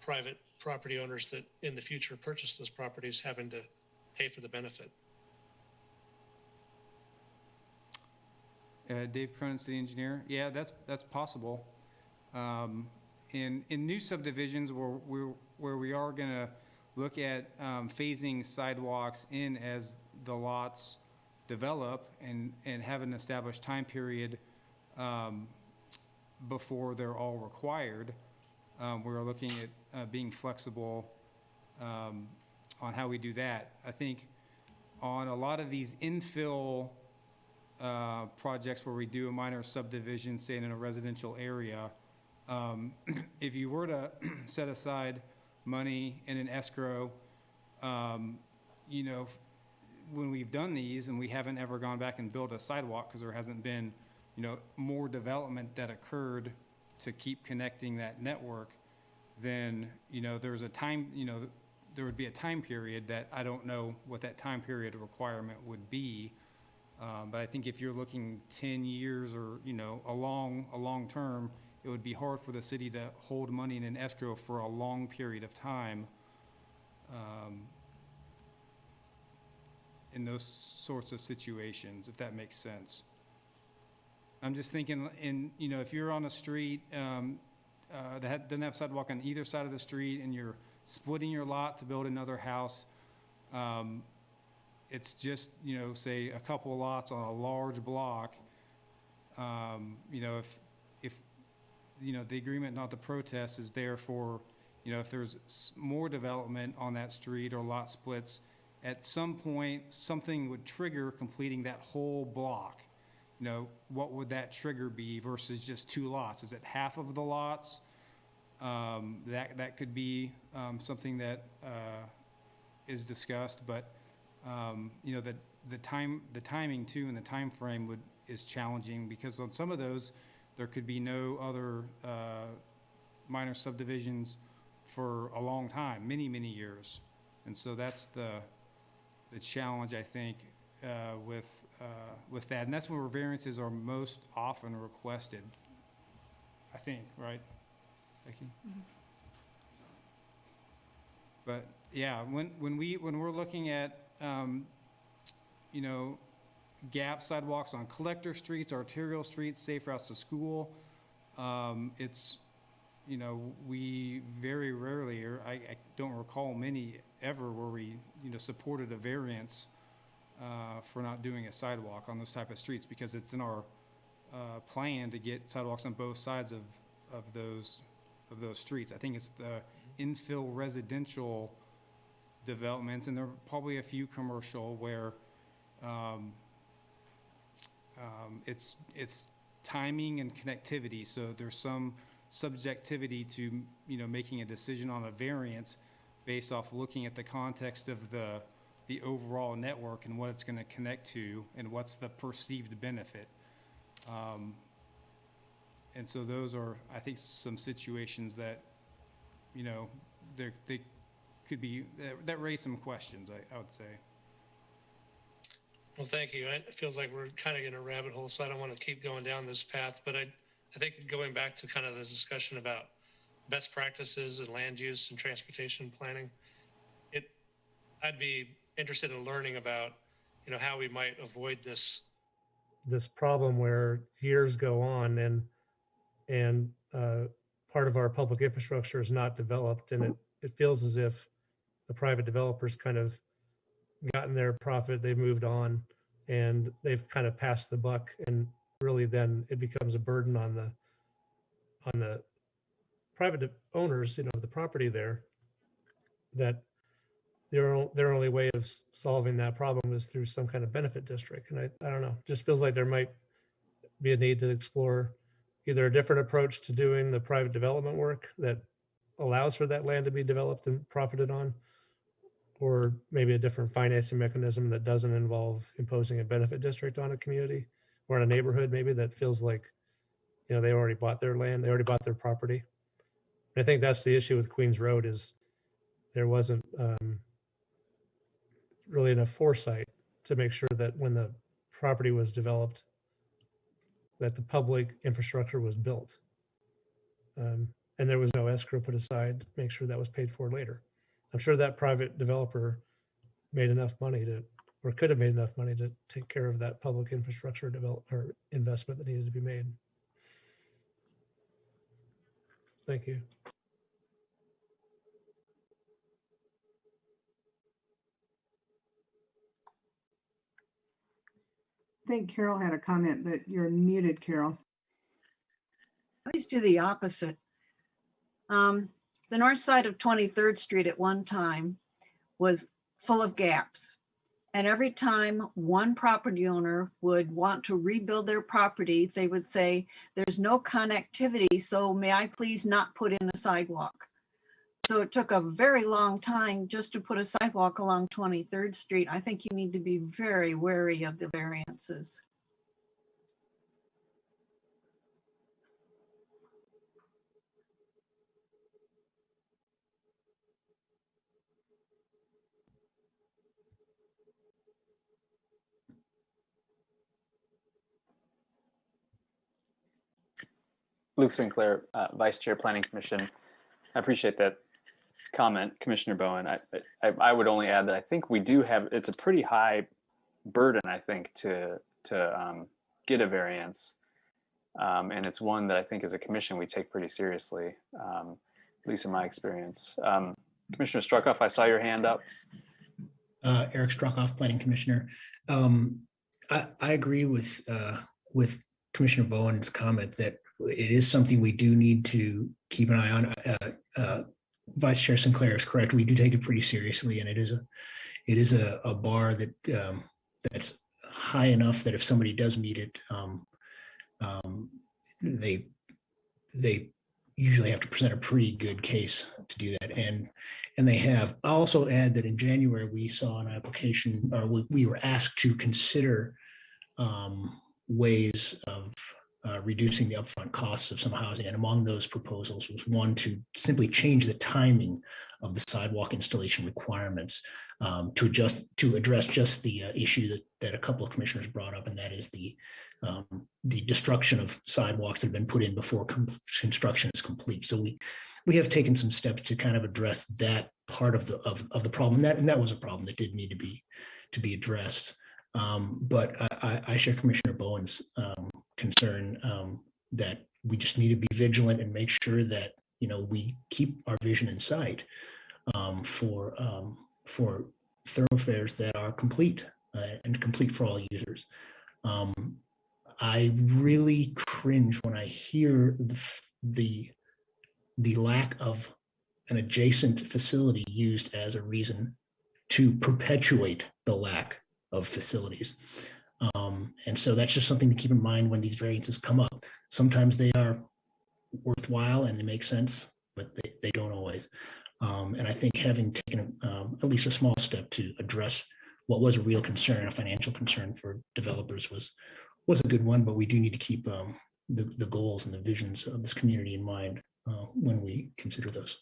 private property owners that in the future purchase those properties having to pay for the benefit. Dave Cronin, city engineer. Yeah, that's possible. In new subdivisions where we are going to look at phasing sidewalks in as the lots develop and have an established time period before they're all required. We're looking at being flexible on how we do that. I think on a lot of these infill projects where we do a minor subdivision, say in a residential area, if you were to set aside money in an escrow, when we've done these and we haven't ever gone back and built a sidewalk because there hasn't been, more development that occurred to keep connecting that network, then, there's a time, there would be a time period that I don't know what that time period requirement would be. But I think if you're looking 10 years or, a long term, it would be hard for the city to hold money in an escrow for a long period of time in those sorts of situations, if that makes sense. I'm just thinking if you're on a street that doesn't have sidewalk on either side of the street and you're splitting your lot to build another house, it's just, say a couple of lots on a large block, if the agreement not to protest is there for, if there's more development on that street or lot splits, at some point, something would trigger completing that whole block. What would that trigger be versus just 2 lots? Is it half of the lots? That could be something that is discussed, but the timing too and the time frame is challenging because on some of those there could be no other minor subdivisions for a long time, many years, and so that's the challenge I think with that, and that's where variances are most often requested. I think, right, Becky? Mm-hmm. But yeah, when we're looking at gap sidewalks on collector streets, arterial streets, safe routes to school, it's we very rarely, or I don't recall many ever where we supported a variance for not doing a sidewalk on those type of streets because it's in our plan to get sidewalks on both sides of those streets. I think it's the infill residential developments, and there are probably a few commercial where it's timing and connectivity. So there's some subjectivity to making a decision on a variance based off looking at the context of the overall network and what it's going to connect to and what's the perceived benefit. And so those are, I think, some situations that they could be that raise some questions, I would say. Well, thank you. It feels like we're kind of in a rabbit hole, so I don't want to keep going down this path. But I think going back to kind of the discussion about best practices and land use and transportation planning, I'd be interested in learning about, how we might avoid this problem where years go on and part of our public infrastructure is not developed, and it feels as if the private developers kind of gotten their profit, they've moved on, and they've kind of passed the buck, and really then it becomes a burden on the private owners, the property there, that their only way of solving that problem is through some kind of benefit district. And I don't know, just feels like there might be a need to explore either a different approach to doing the private development work that allows for that land to be developed and profited on, or maybe a different financing mechanism that doesn't involve imposing a benefit district on a community or in a neighborhood maybe that feels like, they already bought their land, they already bought their property. And I think that's the issue with Queens Road is there wasn't really enough foresight to make sure that when the property was developed, that the public infrastructure was built. And there was no escrow put aside to make sure that was paid for later. I'm sure that private developer made enough money or could have made enough money to take care of that public infrastructure or investment that needed to be made. Thank you. I think Carol had a comment, but you're muted, Carol. I always do the opposite. The north side of 23rd Street at one time was full of gaps. And every time one property owner would want to rebuild their property, they would say, there's no connectivity, so may I please not put in a sidewalk? So it took a very long time just to put a sidewalk along 23rd Street. I think you need to be very wary of the variances. Luke Sinclair, Vice Chair, Planning Commission. I appreciate that comment, Commissioner Bowen. I would only add that I think we do have, it's a pretty high burden, I think, to get a variance. And it's one that I think as a commission we take pretty seriously, at least in my experience. Commissioner Struckoff, I saw your hand up. Eric Struckoff, Planning Commissioner. I agree with Commissioner Bowen's comment that it is something we do need to keep an eye on. Vice Chair Sinclair is correct. We do take it pretty seriously, and it is a bar that that's high enough that if somebody does meet it, they usually have to present a pretty good case to do that, and they have. I'll also add that in January we saw an application, or we were asked to consider ways of reducing the upfront costs of some housing, and among those proposals was one to simply change the timing of the sidewalk installation requirements to address just the issue that a couple of commissioners brought up, and that is the destruction of sidewalks that have been put in before construction is complete. So we have taken some steps to kind of address that part of the problem, and that was a problem that did need to be addressed. But I share Commissioner Bowen's concern that we just need to be vigilant and make sure that we keep our vision in sight for thoroughfares that are complete and complete for all users. I really cringe when I hear the lack of an adjacent facility used as a reason to perpetuate the lack of facilities. And so that's just something to keep in mind when these variances come up. Sometimes they are worthwhile and they make sense, but they don't always. And I think having taken at least a small step to address what was a real concern, a financial concern for developers was a good one, but we do need to keep the goals and the visions of this community in mind when we consider those.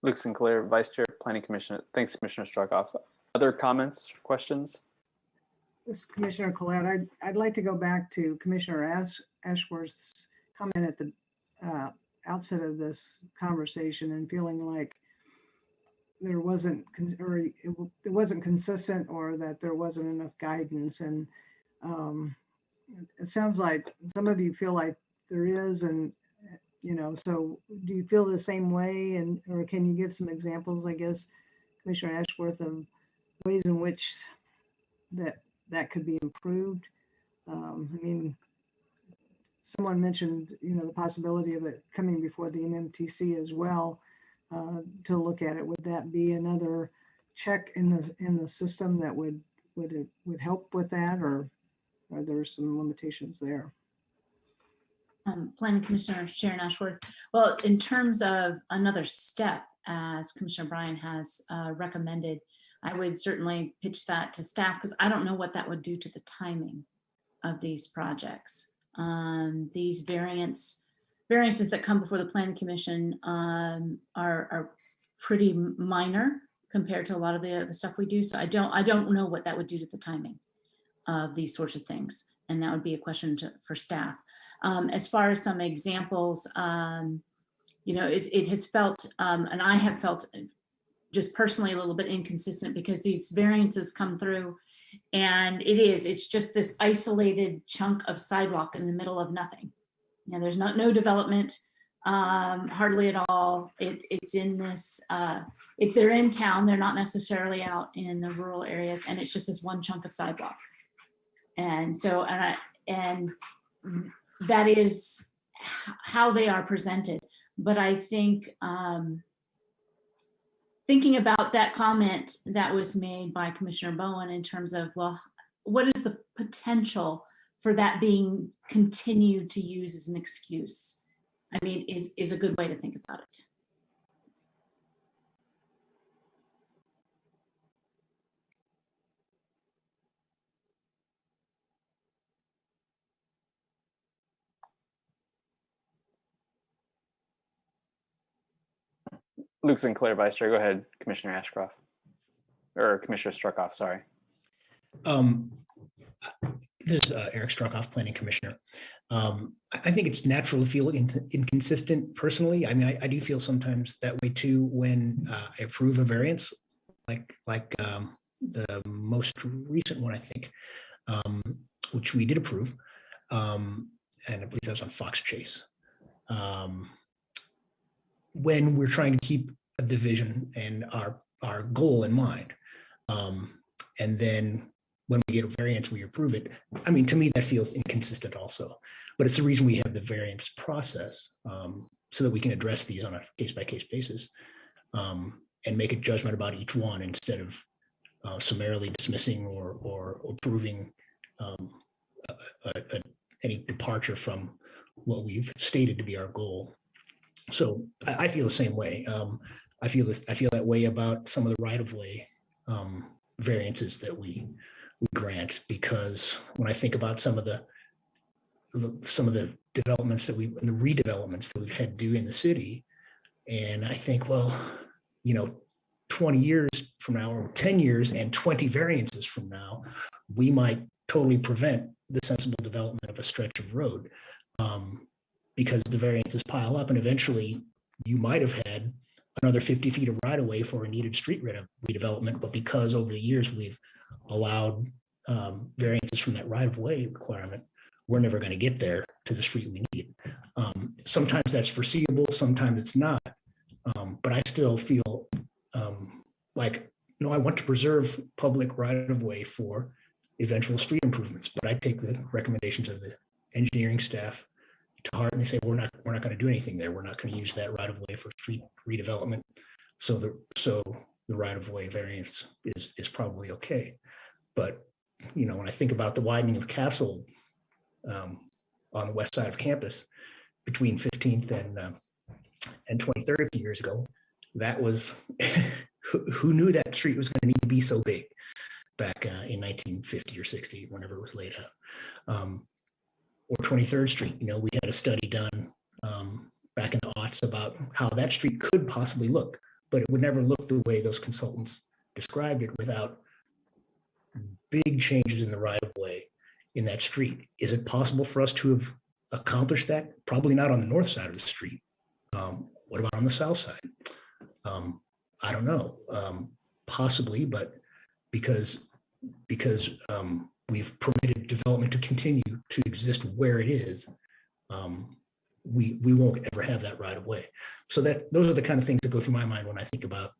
Luke Sinclair, Vice Chair, Planning Commission. Thanks, Commissioner Struckoff. Other comments, questions? This is Commissioner Collette. I'd like to go back to Commissioner Ashworth's comment at the outset of this conversation and feeling like there wasn't, or it wasn't consistent, or that there wasn't enough guidance. And it sounds like some of you feel like there is, and so do you feel the same way? And or can you give some examples, I guess, Commissioner Ashworth, of ways in which that could be improved? I mean, someone mentioned, the possibility of it coming before the MMTC as well, to look at it. Would that be another check in the system that would help with that, or are there some limitations there? Planning Commissioner Sharon Ashworth. Well, in terms of another step, as Commissioner Bryan has recommended, I would certainly pitch that to staff, because I don't know what that would do to the timing of these projects. These variances that come before the Planning Commission are pretty minor compared to a lot of the stuff we do. So I don't know what that would do to the timing of these sorts of things. And that would be a question for staff. As far as some examples, it has felt, and I have felt just personally a little bit inconsistent, because these variances come through and it's just this isolated chunk of sidewalk in the middle of nothing. There's no development, hardly at all. It's in this, if they're in town, they're not necessarily out in the rural areas, and it's just this one chunk of sidewalk. And so, and that is how they are presented. But I think, thinking about that comment that was made by Commissioner Bowen in terms of, well, what is the potential for that being continued to use as an excuse? I mean, is a good way to think about it. Luke Sinclair, Vice Chair. Go ahead, Commissioner Ashcroft, or Commissioner Struckoff, sorry. This is Eric Struckoff, Planning Commissioner. I think it's natural to feel inconsistent personally. I mean, I do feel sometimes that way too when I approve a variance, like the most recent one, I think, which we did approve, and I believe that was on Fox Chase. When we're trying to keep the vision and our goal in mind. And then when we get a variance, we approve it. I mean, to me, that feels inconsistent also, but it's the reason we have the variance process, so that we can address these on a case-by-case basis, and make a judgment about each one instead of summarily dismissing or approving any departure from what we've stated to be our goal. So I feel the same way. I feel that way about some of the right-of-way variances that we grant, because when I think about some of the developments and the redevelopments that we've had to do in the city, and I think, well, 20 years from now, or 10 years and 20 variances from now, we might totally prevent the sensible development of a stretch of road, because the variances pile up, and eventually you might have had another 50 feet of right of way for a needed street redevelopment, but because over the years we've allowed variances from that right of way requirement, we're never going to get there to the street we need. Sometimes that's foreseeable, sometimes it's not, but I still feel like, no, I want to preserve public right of way for eventual street improvements, but I take the recommendations of the engineering staff to heart, and they say we're not going to do anything there. We're not going to use that right of way for street redevelopment. So the right of way variance is probably okay. But when I think about the widening of Castle on the west side of campus between 15th and 23rd a few years ago, that was who knew that street was going to need to be so big back in 1950 or 60, whenever it was laid out. Or 23rd Street, we had a study done back in the aughts about how that street could possibly look, but it would never look the way those consultants described it without big changes in the right of way in that street. Is it possible for us to have accomplished that? Probably not on the north side of the street. What about on the south side? I don't know. Possibly, but because we've permitted development to continue to exist where it is, we won't ever have that right of way. So those are the kind of things that go through my mind when I think about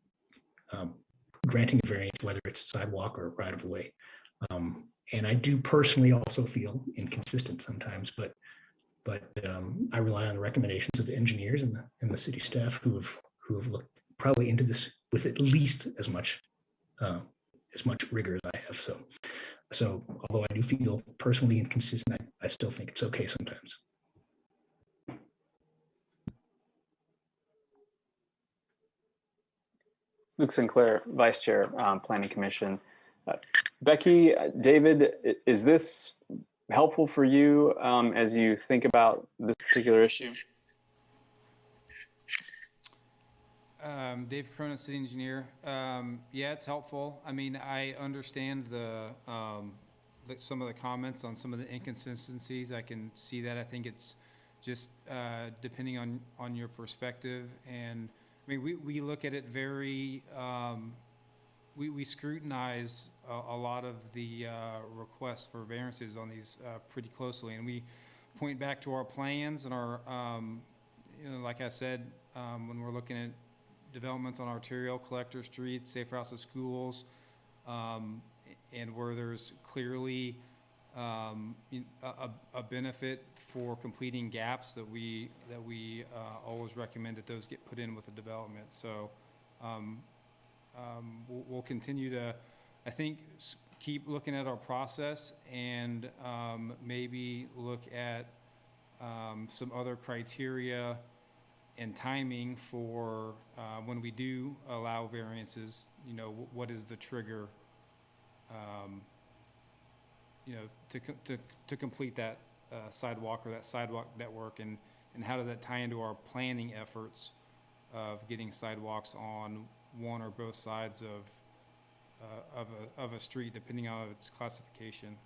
granting a variance, whether it's sidewalk or right of way. And I do personally also feel inconsistent sometimes, but I rely on the recommendations of the engineers and the city staff who have looked probably into this with at least as much rigor as I have. So although I do feel personally inconsistent, I still think it's okay sometimes. Luke Sinclair, Vice Chair, Planning Commission. Becky, David, is this helpful for you as you think about this particular issue? Dave Cronin, City Engineer. Yeah, it's helpful. I mean, I understand some of the comments on some of the inconsistencies. I can see that. I think it's just depending on your perspective. And I mean, we look at it very, we scrutinize a lot of the requests for variances on these pretty closely. And we point back to our plans and our, like I said, when we're looking at developments on arterial, collector streets, safe routes to schools, and where there's clearly a benefit for completing gaps that we always recommend that those get put in with the development. So we'll continue to, I think, keep looking at our process and maybe look at some other criteria and timing for when we do allow variances. You know, what is the trigger, you know, to complete that sidewalk or that sidewalk network, and how does that tie into our planning efforts of getting sidewalks on one or both sides of a street, depending on its classification.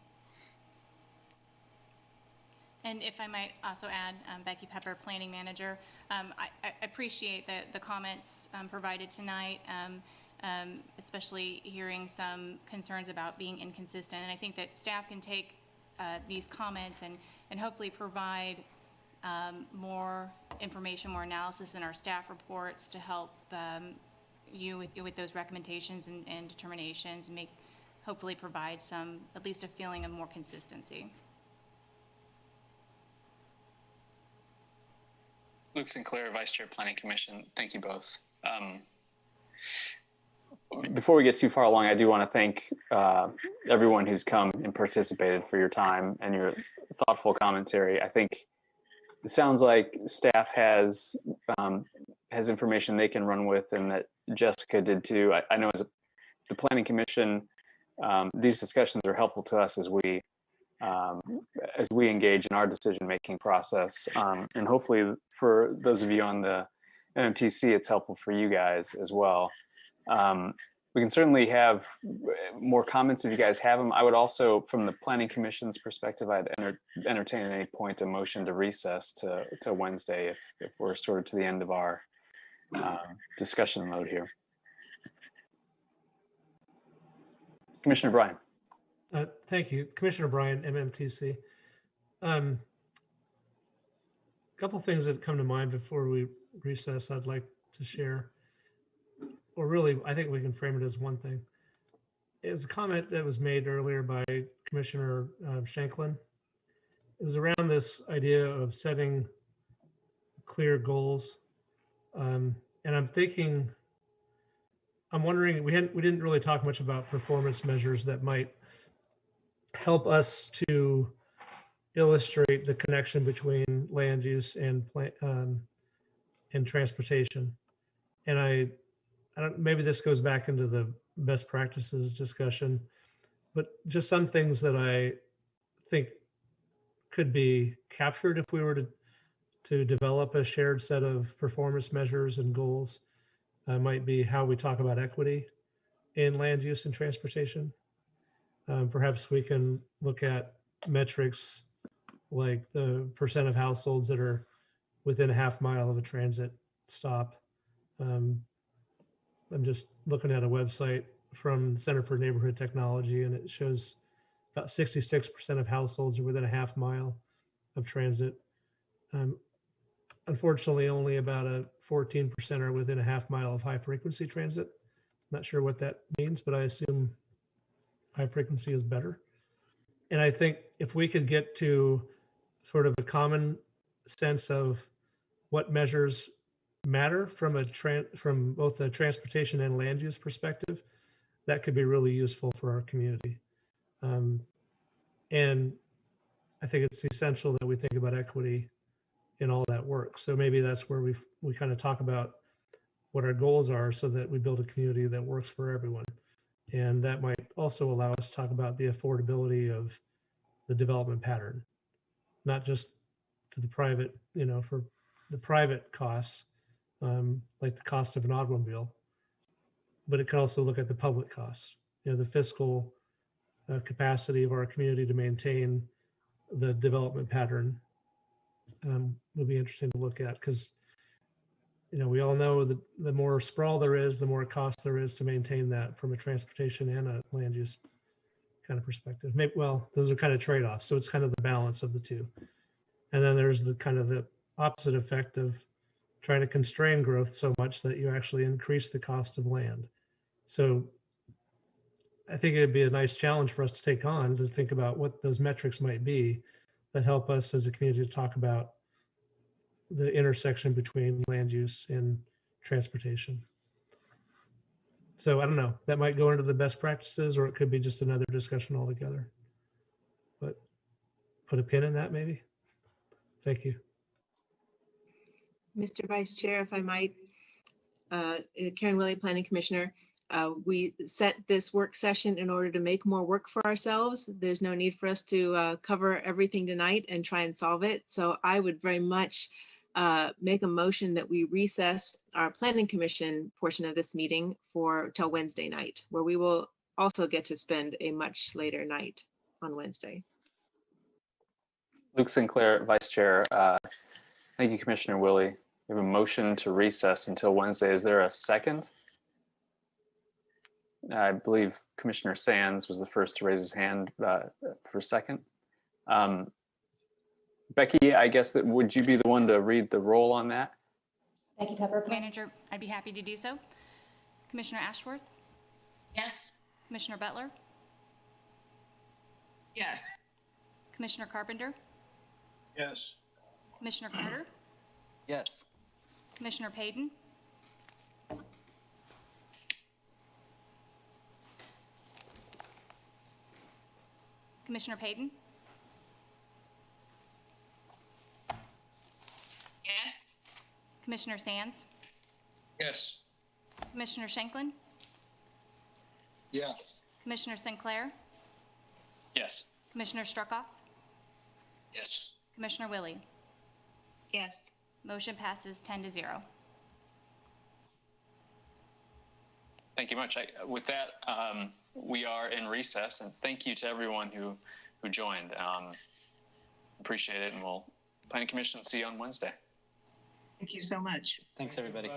And if I might also add, Becky Pepper, Planning Manager, I appreciate the comments provided tonight, especially hearing some concerns about being inconsistent. And I think that staff can take these comments and hopefully provide more information, more analysis in our staff reports to help you with those recommendations and determinations, and hopefully provide at least a feeling of more consistency. Luke Sinclair, Vice Chair, Planning Commission. Thank you both. Before we get too far along, I do want to thank everyone who's come and participated for your time and your thoughtful commentary. I think it sounds like staff has information they can run with, and that Jessica did too. I know as the Planning Commission, these discussions are helpful to us as we engage in our decision-making process. And hopefully for those of you on the MMTC, it's helpful for you guys as well. We can certainly have more comments if you guys have them. I would also, from the Planning Commission's perspective, I'd entertain at any point a motion to recess to Wednesday if we're sort of to the end of our discussion mode here. Commissioner Bryan. Thank you. Commissioner Bryan, MMTC. A couple things that come to mind before we recess I'd like to share. Or really, I think we can frame it as one thing. It was a comment that was made earlier by Commissioner Shanklin. It was around this idea of setting clear goals. And I'm wondering, we didn't really talk much about performance measures that might help us to illustrate the connection between land use and transportation. And I don't, maybe this goes back into the best practices discussion, but just some things that I think could be captured if we were to develop a shared set of performance measures and goals. Might be how we talk about equity in land use and transportation. Perhaps we can look at metrics like the percent of households that are within a half mile of a transit stop. I'm just looking at a website from Center for Neighborhood Technology, and it shows about 66% of households are within a half mile of transit. Unfortunately, only about 14% are within a half mile of high frequency transit. Not sure what that means, but I assume high frequency is better. And I think if we could get to sort of a common sense of what measures matter from from both a transportation and land use perspective, that could be really useful for our community. And I think it's essential that we think about equity in all that work. So maybe that's where we kind of talk about what our goals are so that we build a community that works for everyone. And that might also allow us to talk about the affordability of the development pattern, not just to the private, for the private costs, like the cost of an automobile, but it can also look at the public costs, the fiscal capacity of our community to maintain the development pattern will be interesting to look at, because we all know that the more sprawl there is, the more cost there is to maintain that from a transportation and a land use kind of perspective. Maybe, well, those are kind of trade-offs. So it's kind of the balance of the two. And then there's the kind of the opposite effect of trying to constrain growth so much that you actually increase the cost of land. So I think it'd be a nice challenge for us to take on, to think about what those metrics might be that help us as a community to talk about the intersection between land use and transportation. So I don't know, that might go into the best practices, or it could be just another discussion altogether. But put a pin in that maybe. Thank you. Mr. Vice Chair, if I might, Karen Willie, Planning Commissioner, we set this work session in order to make more work for ourselves. There's no need for us to cover everything tonight and try and solve it. So I would very much make a motion that we recess our Planning Commission portion of this meeting till Wednesday night, where we will also get to spend a much later night on Wednesday. Luke Sinclair, Vice Chair. Thank you, Commissioner Willie. We have a motion to recess until Wednesday. Is there a second? I believe Commissioner Sands was the first to raise his hand for second. Becky, I guess that would you be the one to read the roll on that? Becky Pepper. Manager, I'd be happy to do so. Commissioner Ashworth? Yes. Commissioner Butler? Yes. Commissioner Carpenter? Yes. Commissioner Carter? Yes. Commissioner Paden? Commissioner Paden? Yes. Commissioner Sands? Yes. Commissioner Shanklin? Yeah. Commissioner Sinclair? Yes. Commissioner Struckoff? Yes. Commissioner Willie? Yes. Motion passes 10-0. Thank you much. With that, we are in recess, and thank you to everyone who joined. Appreciate it, and we'll Planning Commission see you on Wednesday. Thank you so much. Thanks, everybody.